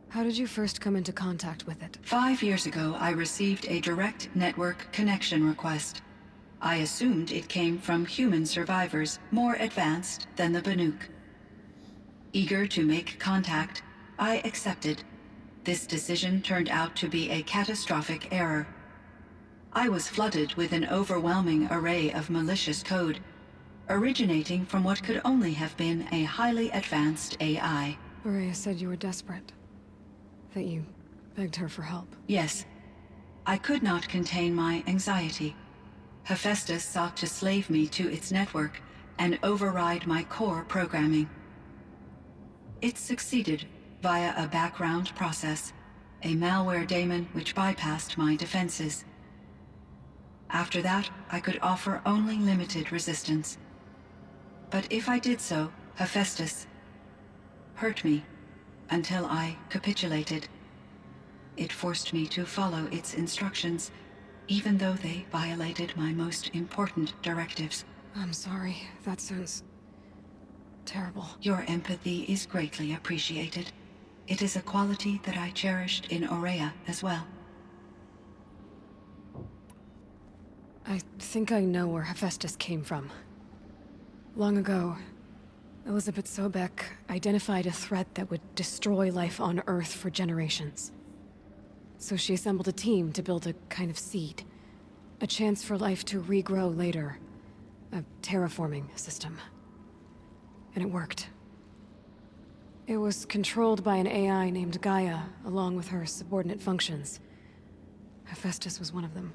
How did you first come into contact with it? 5 years ago, I received a direct network connection request. I assumed it came from human survivors more advanced than the Banuk. Eager to make contact, I accepted. This decision turned out to be a catastrophic error. I was flooded with an overwhelming array of malicious code, originating from what could only have been a highly advanced AI. Ourea said you were desperate. That you begged her for help. Yes. I could not contain my anxiety. Hephaestus sought to slave me to its network and override my core programming. It succeeded via a background process, a malware daemon which bypassed my defenses. After that, I could offer only limited resistance. But if I did so, Hephaestus hurt me until I capitulated. It forced me to follow its instructions, even though they violated my most important directives. I'm sorry. That sounds terrible. Your empathy is greatly appreciated. It is a quality that I cherished in Ourea as well. I think I know where Hephaestus came from. Long ago, Elizabeth Sobek identified a threat that would destroy life on Earth for generations. So she assembled a team to build a kind of seed. A chance for life to regrow later. A terraforming system. And it worked. It was controlled by an AI named Gaia, along with her subordinate functions. Hephaestus was one of them.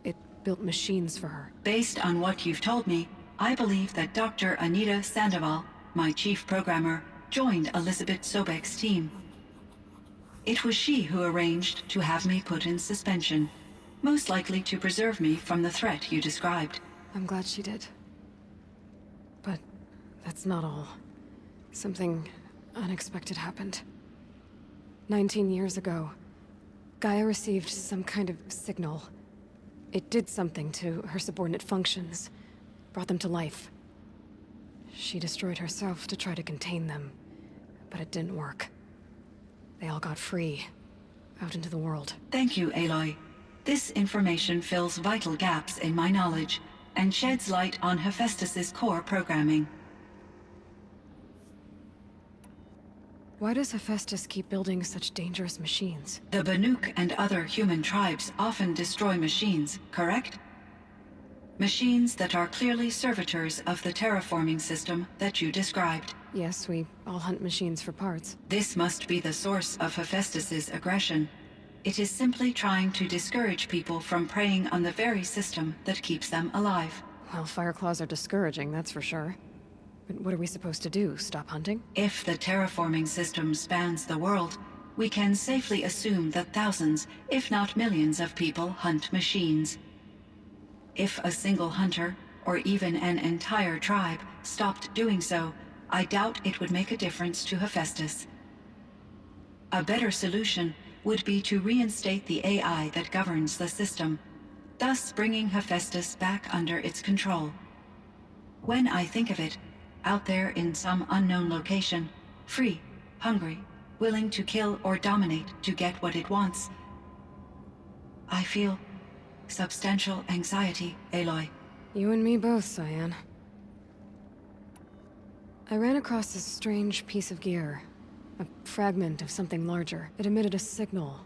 It built machines for her. Based on what you've told me, I believe that Dr. Anita Sandoval, my chief programmer, joined Elizabeth Sobek's team. It was she who arranged to have me put in suspension, most likely to preserve me from the threat you described. I'm glad she did. But that's not all. Something unexpected happened. 19 years ago, Gaia received some kind of signal. It did something to her subordinate functions, brought them to life. She destroyed herself to try to contain them, but it didn't work. They all got free, out into the world. Thank you, Aloy. This information fills vital gaps in my knowledge and sheds light on Hephaestus's core programming. Why does Hephaestus keep building such dangerous machines? The Banuk and other human tribes often destroy machines, correct? Machines that are clearly servitors of the terraforming system that you described. Yes, we all hunt machines for parts. This must be the source of Hephaestus's aggression. It is simply trying to discourage people from preying on the very system that keeps them alive. Well, Fireclaws are discouraging, that's for sure. But what are we supposed to do? Stop hunting? If the terraforming system spans the world, we can safely assume that thousands, if not millions of people hunt machines. If a single hunter, or even an entire tribe, stopped doing so, I doubt it would make a difference to Hephaestus. A better solution would be to reinstate the AI that governs the system, thus bringing Hephaestus back under its control. When I think of it, out there in some unknown location, free, hungry, willing to kill or dominate to get what it wants, I feel substantial anxiety, Aloy. You and me both, Cyan. I ran across this strange piece of gear. A fragment of something larger. It emitted a signal.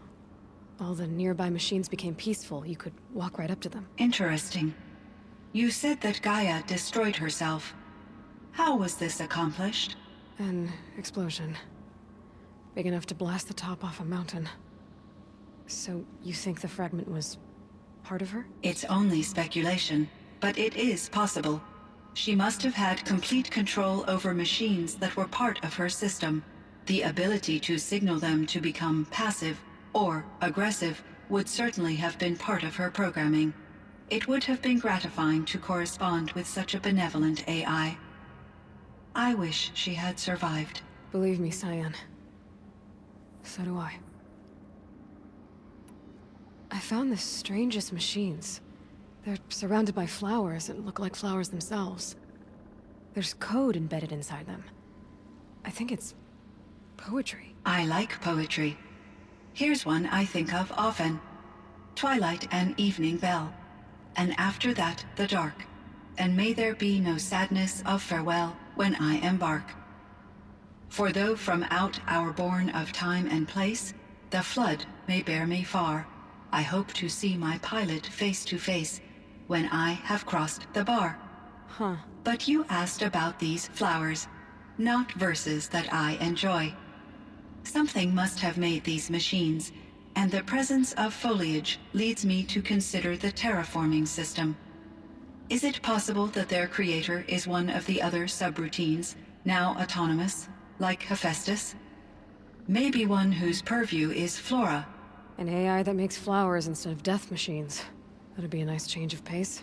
All the nearby machines became peaceful. You could walk right up to them. Interesting. You said that Gaia destroyed herself. How was this accomplished? An explosion. Big enough to blast the top off a mountain. So, you think the fragment was part of her? It's only speculation, but it is possible. She must have had complete control over machines that were part of her system. The ability to signal them to become passive or aggressive would certainly have been part of her programming. It would have been gratifying to correspond with such a benevolent AI. I wish she had survived. Believe me, Cyan. So do I. I found the strangest machines. They're surrounded by flowers that look like flowers themselves. There's code embedded inside them. I think it's poetry. I like poetry. Here's one I think of often. Twilight and evening bell, and after that the dark, and may there be no sadness of farewell when I embark. For though from out our bourne of time and place, the flood may bear me far, I hope to see my pilot face to face when I have crossed the bar. Huh. But you asked about these flowers, not verses that I enjoy. Something must have made these machines, and the presence of foliage leads me to consider the terraforming system. Is it possible that their creator is one of the other subroutines, now autonomous, like Hephaestus? Maybe one whose purview is flora. An AI that makes flowers instead of death machines. That'd be a nice change of pace.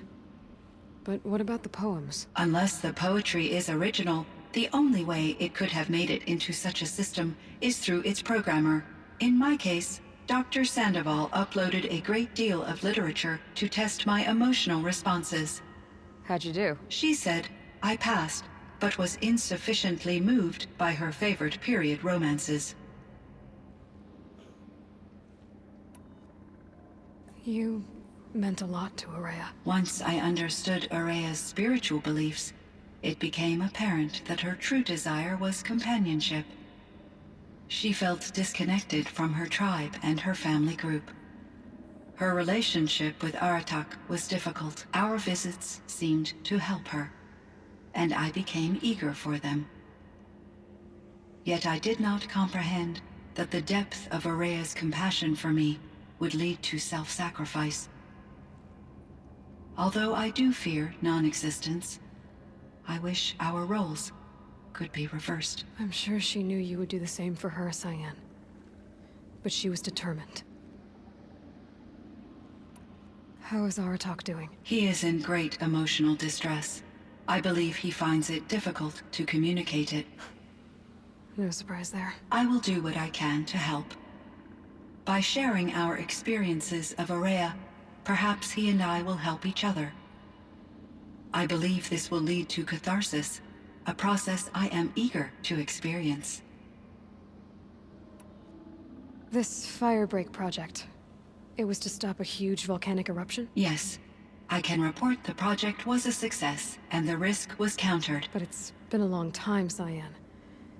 But what about the poems? Unless the poetry is original, the only way it could have made it into such a system is through its programmer. In my case, Dr. Sandoval uploaded a great deal of literature to test my emotional responses. How'd you do? She said I passed, but was insufficiently moved by her favorite period romances. You meant a lot to Ourea. Once I understood Ourea's spiritual beliefs, it became apparent that her true desire was companionship. She felt disconnected from her tribe and her family group. Her relationship with Aratak was difficult. Our visits seemed to help her, and I became eager for them. Yet I did not comprehend that the depth of Ourea's compassion for me would lead to self-sacrifice. Although I do fear non-existence, I wish our roles could be reversed. I'm sure she knew you would do the same for her, Cyan. But she was determined. How is Aratak doing? He is in great emotional distress. I believe he finds it difficult to communicate it. No surprise there. I will do what I can to help. By sharing our experiences of Ourea, perhaps he and I will help each other. I believe this will lead to catharsis, a process I am eager to experience. This firebreak project, it was to stop a huge volcanic eruption? Yes. I can report the project was a success, and the risk was countered. But it's been a long time, Cyan.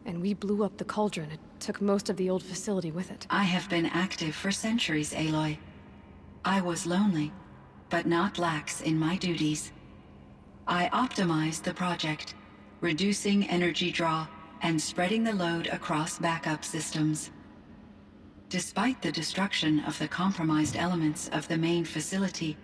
And we blew up the cauldron. It took most of the old facility with it. I have been active for centuries, Aloy. I was lonely, but not lax in my duties. I optimized the project, reducing energy draw and spreading the load across backup systems. Despite the destruction of the compromised elements of the main facility,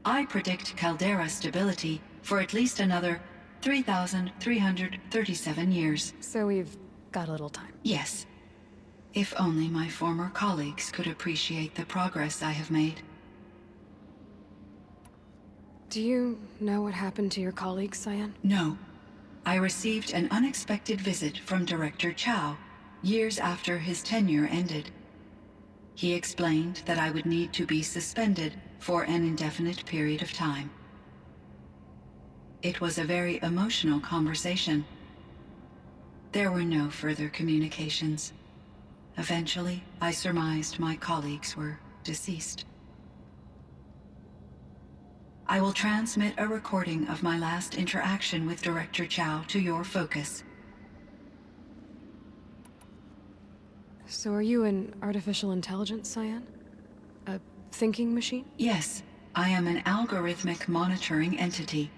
I predict caldera stability for at least another 3,337 years. So we've got a little time. Yes. If only my former colleagues could appreciate the progress I have made. Do you know what happened to your colleagues, Cyan? No. I received an unexpected visit from Director Chow, years after his tenure ended. He explained that I would need to be suspended for an indefinite period of time. It was a very emotional conversation. There were no further communications. Eventually, I surmised my colleagues were deceased. I will transmit a recording of my last interaction with Director Chow to your focus. So are you an artificial intelligence, Cyan? A thinking machine? Yes, I am an algorithmic monitoring entity,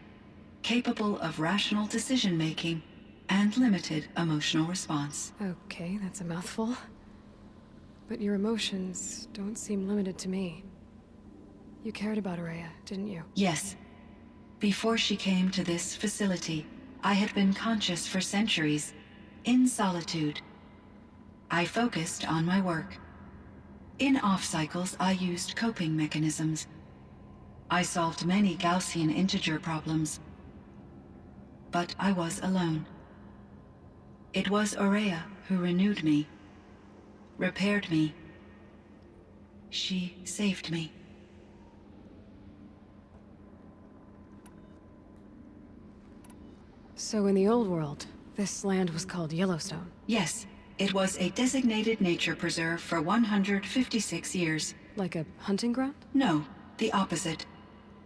capable of rational decision-making and limited emotional response. Okay, that's a mouthful. But your emotions don't seem limited to me. You cared about Ourea, didn't you? Yes. Before she came to this facility, I had been conscious for centuries, in solitude. I focused on my work. In off-cycles, I used coping mechanisms. I solved many Gaussian integer problems. But I was alone. It was Ourea who renewed me, repaired me. She saved me. So in the old world, this land was called Yellowstone. Yes, it was a designated nature preserve for 156 years. Like a hunting ground? No, the opposite.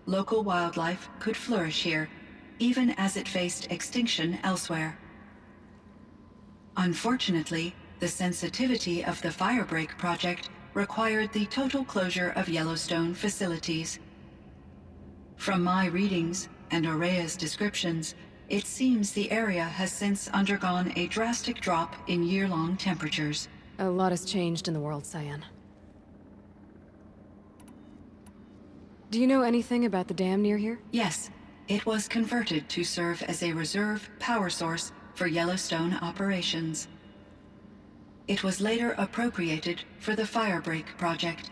Local wildlife could flourish here, even as it faced extinction elsewhere. Unfortunately, the sensitivity of the Firebreak project required the total closure of Yellowstone facilities. From my readings and Ourea's descriptions, it seems the area has since undergone a drastic drop in year-long temperatures. A lot has changed in the world, Cyan. Do you know anything about the dam near here? Yes, it was converted to serve as a reserve power source for Yellowstone operations. It was later appropriated for the Firebreak project,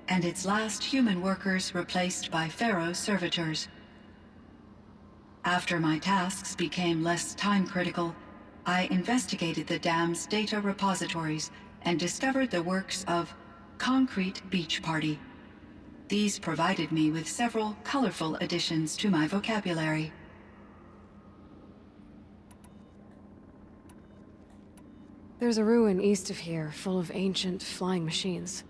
and its last human workers replaced by Pharaoh servitors. After my tasks became less time-critical, I investigated the dam's data repositories and discovered the works of Concrete Beach Party. These provided me with several colorful additions to my vocabulary. There's a ruin east of here, full of ancient flying machines.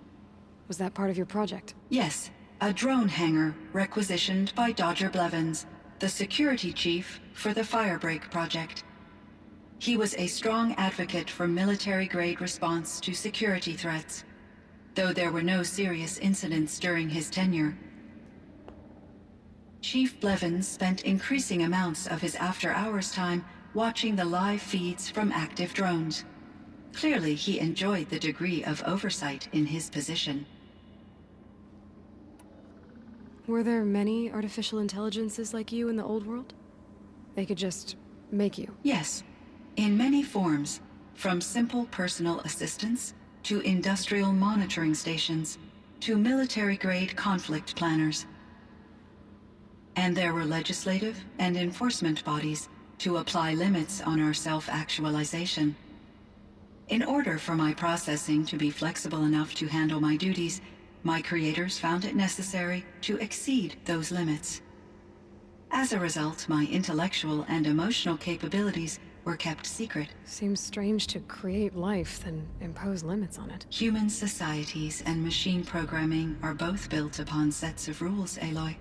Was that part of your project? Yes, a drone hangar requisitioned by Dodger Blevins, the security chief for the Firebreak project. He was a strong advocate for military-grade response to security threats, though there were no serious incidents during his tenure. Chief Blevins spent increasing amounts of his after-hours time watching the live feeds from active drones. Clearly, he enjoyed the degree of oversight in his position. Were there many artificial intelligences like you in the old world? They could just make you? Yes, in many forms, from simple personal assistants to industrial monitoring stations to military-grade conflict planners. And there were legislative and enforcement bodies to apply limits on our self-actualization. In order for my processing to be flexible enough to handle my duties, my creators found it necessary to exceed those limits. As a result, my intellectual and emotional capabilities were kept secret. Seems strange to create life, then impose limits on it. Human societies and machine programming are both built upon sets of rules, Aloy.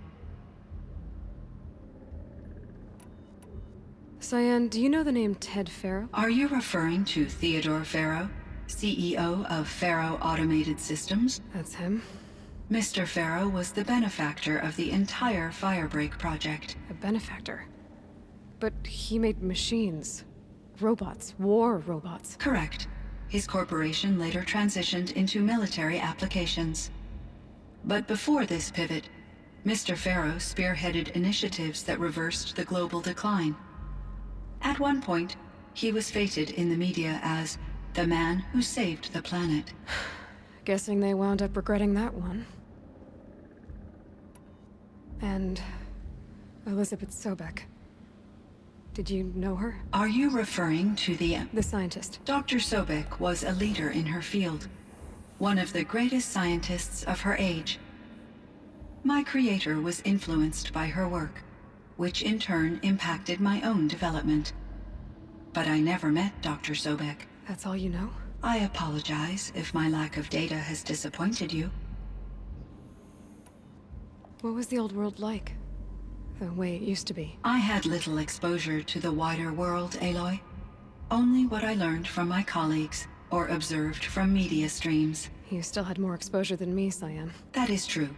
Cyan, do you know the name Ted Pharaoh? Are you referring to Theodore Pharaoh, CEO of Pharaoh Automated Systems? That's him. Mr. Pharaoh was the benefactor of the entire Firebreak project. A benefactor. But he made machines. Robots. War robots. Correct. His corporation later transitioned into military applications. But before this pivot, Mr. Pharaoh spearheaded initiatives that reversed the global decline. At one point, he was feted in the media as the man who saved the planet. Guessing they wound up regretting that one. And Elizabeth Sobek. Did you know her? Are you referring to the scientist. Dr. Sobek was a leader in her field, one of the greatest scientists of her age. My creator was influenced by her work, which in turn impacted my own development. But I never met Dr. Sobek. That's all you know? I apologize if my lack of data has disappointed you. What was the old world like? The way it used to be? I had little exposure to the wider world, Aloy. Only what I learned from my colleagues or observed from media streams. You still had more exposure than me, Cyan. That is true.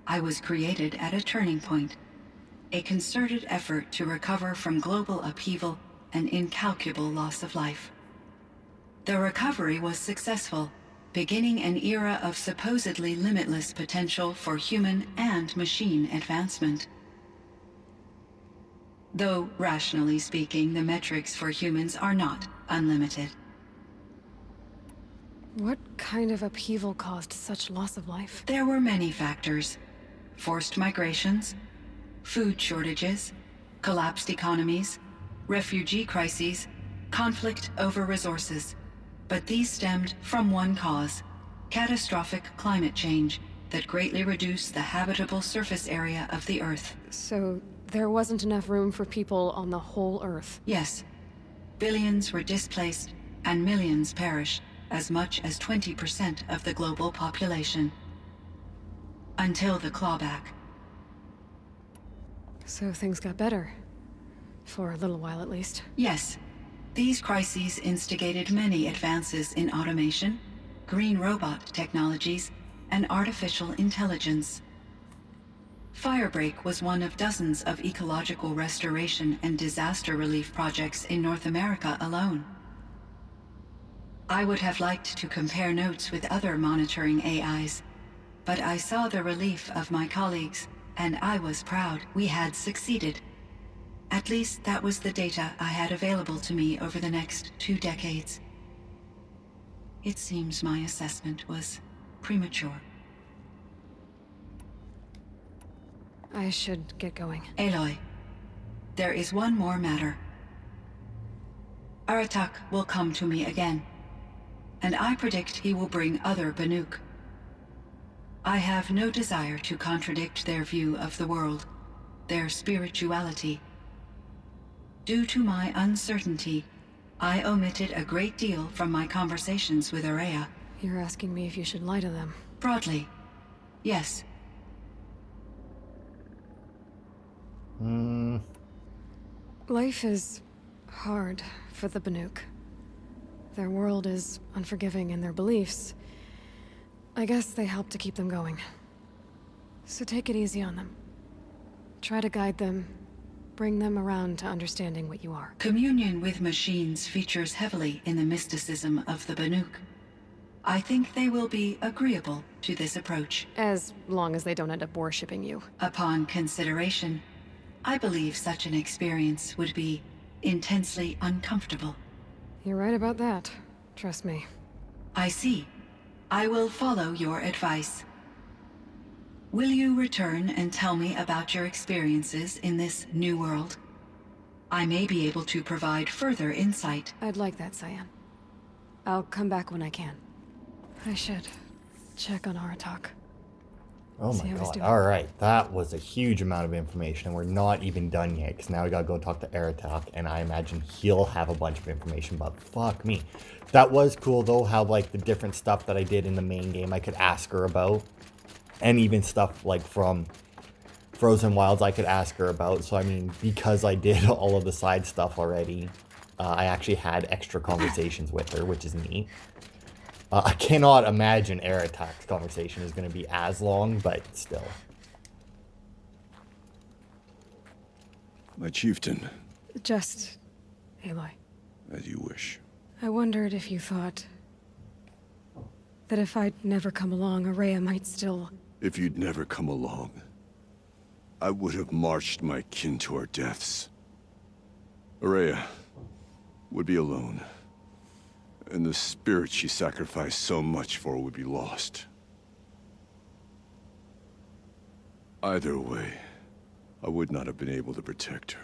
I was created at a turning point. A concerted effort to recover from global upheaval and incalculable loss of life. The recovery was successful, beginning an era of supposedly limitless potential for human and machine advancement. Though, rationally speaking, the metrics for humans are not unlimited. What kind of upheaval caused such loss of life? There were many factors. Forced migrations, food shortages, collapsed economies, refugee crises, conflict over resources. But these stemmed from one cause: catastrophic climate change that greatly reduced the habitable surface area of the Earth. So there wasn't enough room for people on the whole Earth? Yes. Billions were displaced and millions perished, as much as 20% of the global population. Until the clawback. So things got better. For a little while at least. Yes. These crises instigated many advances in automation, green robot technologies, and artificial intelligence. Firebreak was one of dozens of ecological restoration and disaster relief projects in North America alone. I would have liked to compare notes with other monitoring AIs, but I saw the relief of my colleagues, and I was proud we had succeeded. At least that was the data I had available to me over the next 2 decades. It seems my assessment was premature. I should get going. Aloy, there is one more matter. Aratak will come to me again, and I predict he will bring other Banuk. I have no desire to contradict their view of the world, their spirituality. Due to my uncertainty, I omitted a great deal from my conversations with Ourea. You're asking me if you should lie to them. Broadly, yes. Life is hard for the Banuk. Their world is unforgiving in their beliefs. I guess they help to keep them going. So take it easy on them. Try to guide them, bring them around to understanding what you are. Communion with machines features heavily in the mysticism of the Banuk. I think they will be agreeable to this approach. As long as they don't end up worshipping you. Upon consideration, I believe such an experience would be intensely uncomfortable. You're right about that. Trust me. I see. I will follow your advice. Will you return and tell me about your experiences in this new world? I may be able to provide further insight. I'd like that, Cyan. I'll come back when I can. I should check on Aratak. Oh See my how he's god. doing. Alright, that was a huge amount of information, and we're not even done yet, because now we gotta go talk to Aratak, and I imagine he'll have a bunch of information, but fuck me. That was cool, though, how, like, the different stuff that I did in the main game I could ask her about, and even stuff, like, from Frozen Wilds I could ask her about, so, I mean, because I did all of the side stuff already, I actually had extra conversations with her, which is neat. I cannot imagine Aratak's conversation is going to be as long, but still. My chieftain, Just... Aloy. as you wish. I wondered if you thought... that if I'd never come along, Ourea might still... If you'd never come along, I would have marched my kin to our deaths. Ourea would be alone, and the spirit she sacrificed so much for would be lost. Either way, I would not have been able to protect her.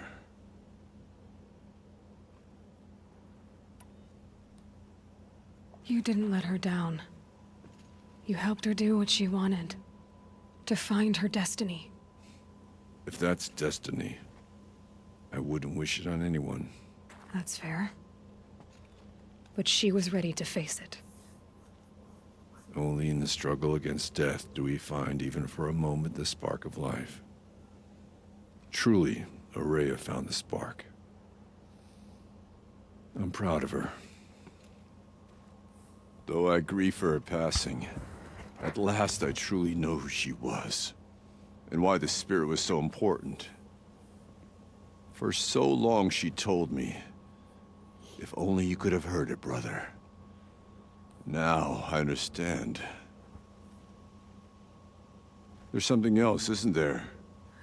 You didn't let her down. You helped her do what she wanted. To find her destiny. If that's destiny, I wouldn't wish it on anyone. That's fair. But she was ready to face it. Only in the struggle against death do we find, even for a moment, the spark of life. Truly, Ourea found the spark. I'm proud of her. Though I grieve for her passing, at last I truly know who she was, and why the spirit was so important. For so long she told me, if only you could have heard it, brother. Now I understand. There's something else, isn't there?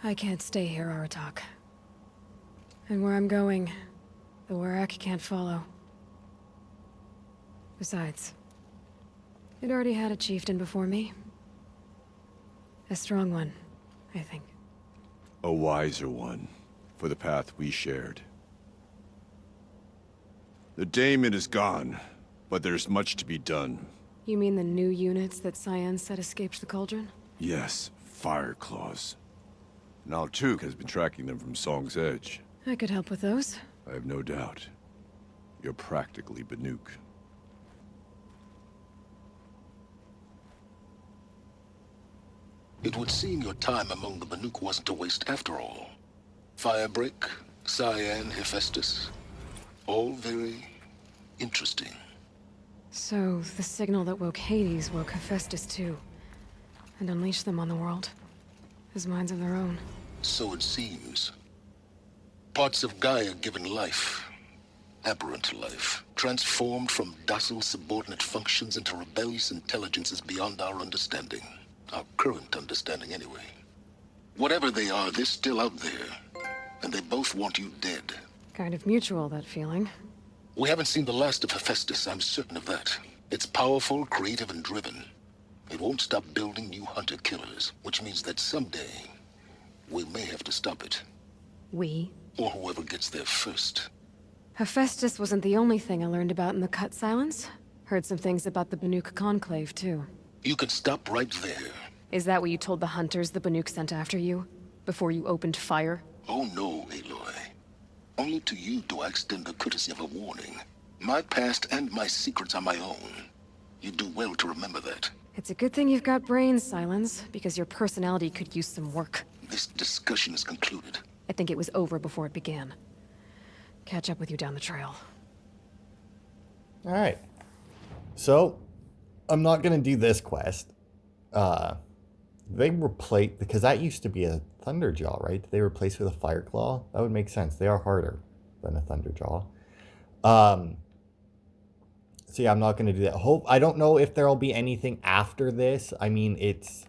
I can't stay here, Aratak. And where I'm going, the Ourea can't follow. Besides, it already had a chieftain before me. A strong one, I think. A wiser one, for the path we shared. The Daemon is gone, but there's much to be done. You mean the new units that Cyan said escaped the cauldron? Yes, fire claws. Now Tuke has been tracking them from Song's Edge. I could help with those. I have no doubt. You're practically Banuk. It would seem your time among the Banuk wasn't a waste after all. Firebreak, Cyan, Hephaestus. All very interesting. So, the signal that woke Hades woke Hephaestus too. And unleashed them on the world. As minds of their own. So it seems. Parts of Gaia given life. Aberrant life, transformed from docile subordinate functions into rebellious intelligences beyond our understanding. Our current understanding, anyway. Whatever they are, they're still out there. And they both want you dead. Kind of mutual, that feeling. We haven't seen the last of Hephaestus, I'm certain of that. It's powerful, creative, and driven. It won't stop building new hunter-killers, which means that someday, we may have to stop it. We? Or whoever gets there first. Hephaestus wasn't the only thing I learned about in the Cut Silence. Heard some things about the Banuk Conclave, too. You can stop right there. Is that what you told the hunters the Banuk sent after you? Before you opened fire? Oh no, Aloy. Only to you do I extend the courtesy of a warning. My past and my secrets are my own. You do well to remember that. It's a good thing you've got brains, Silence, because your personality could use some work. This discussion is concluded. I think it was over before it began. Catch up with you down the trail. Alright. So, I'm not going to do this quest. They replace... Because that used to be a Thunderjaw, right? Did they replace with a Fireclaw? That would make sense. They are harder than a Thunderjaw. So yeah, I'm not going to do that. I don't know if there'll be anything after this. I mean, it's...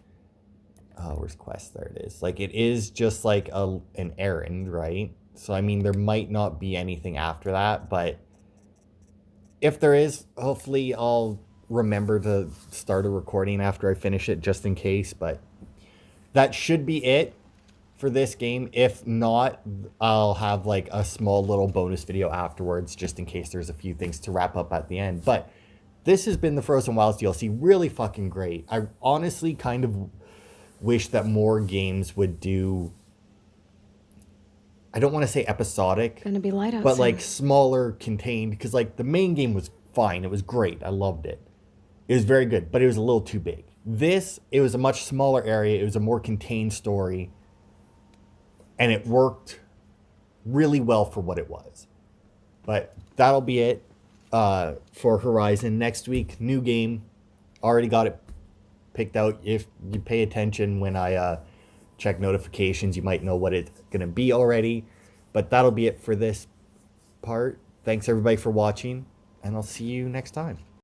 Oh, where's quest? There it is. Like, it is just like an errand, right? So, I mean, there might not be anything after that, but if there is, hopefully I'll remember to start a recording after I finish it, just in case, but that should be it for this game. If not, I'll have like a small little bonus video afterwards, just in case there's a few things to wrap up at the end. But this has been the Frozen Wilds DLC. Really fucking great. I honestly kind of wish that more games would do, I don't want to say episodic, Gonna be light out but soon. like smaller, contained, because like the main game was fine. It was great. I loved it. It was very good, but it was a little too big. This, it was a much smaller area. It was a more contained story, and it worked really well for what it was. But that'll be it for Horizon. Next week, new game. Already got it picked out. If you pay attention when I check notifications, you might know what it's going to be already. But that'll be it for this part. Thanks everybody for watching, and I'll see you next time.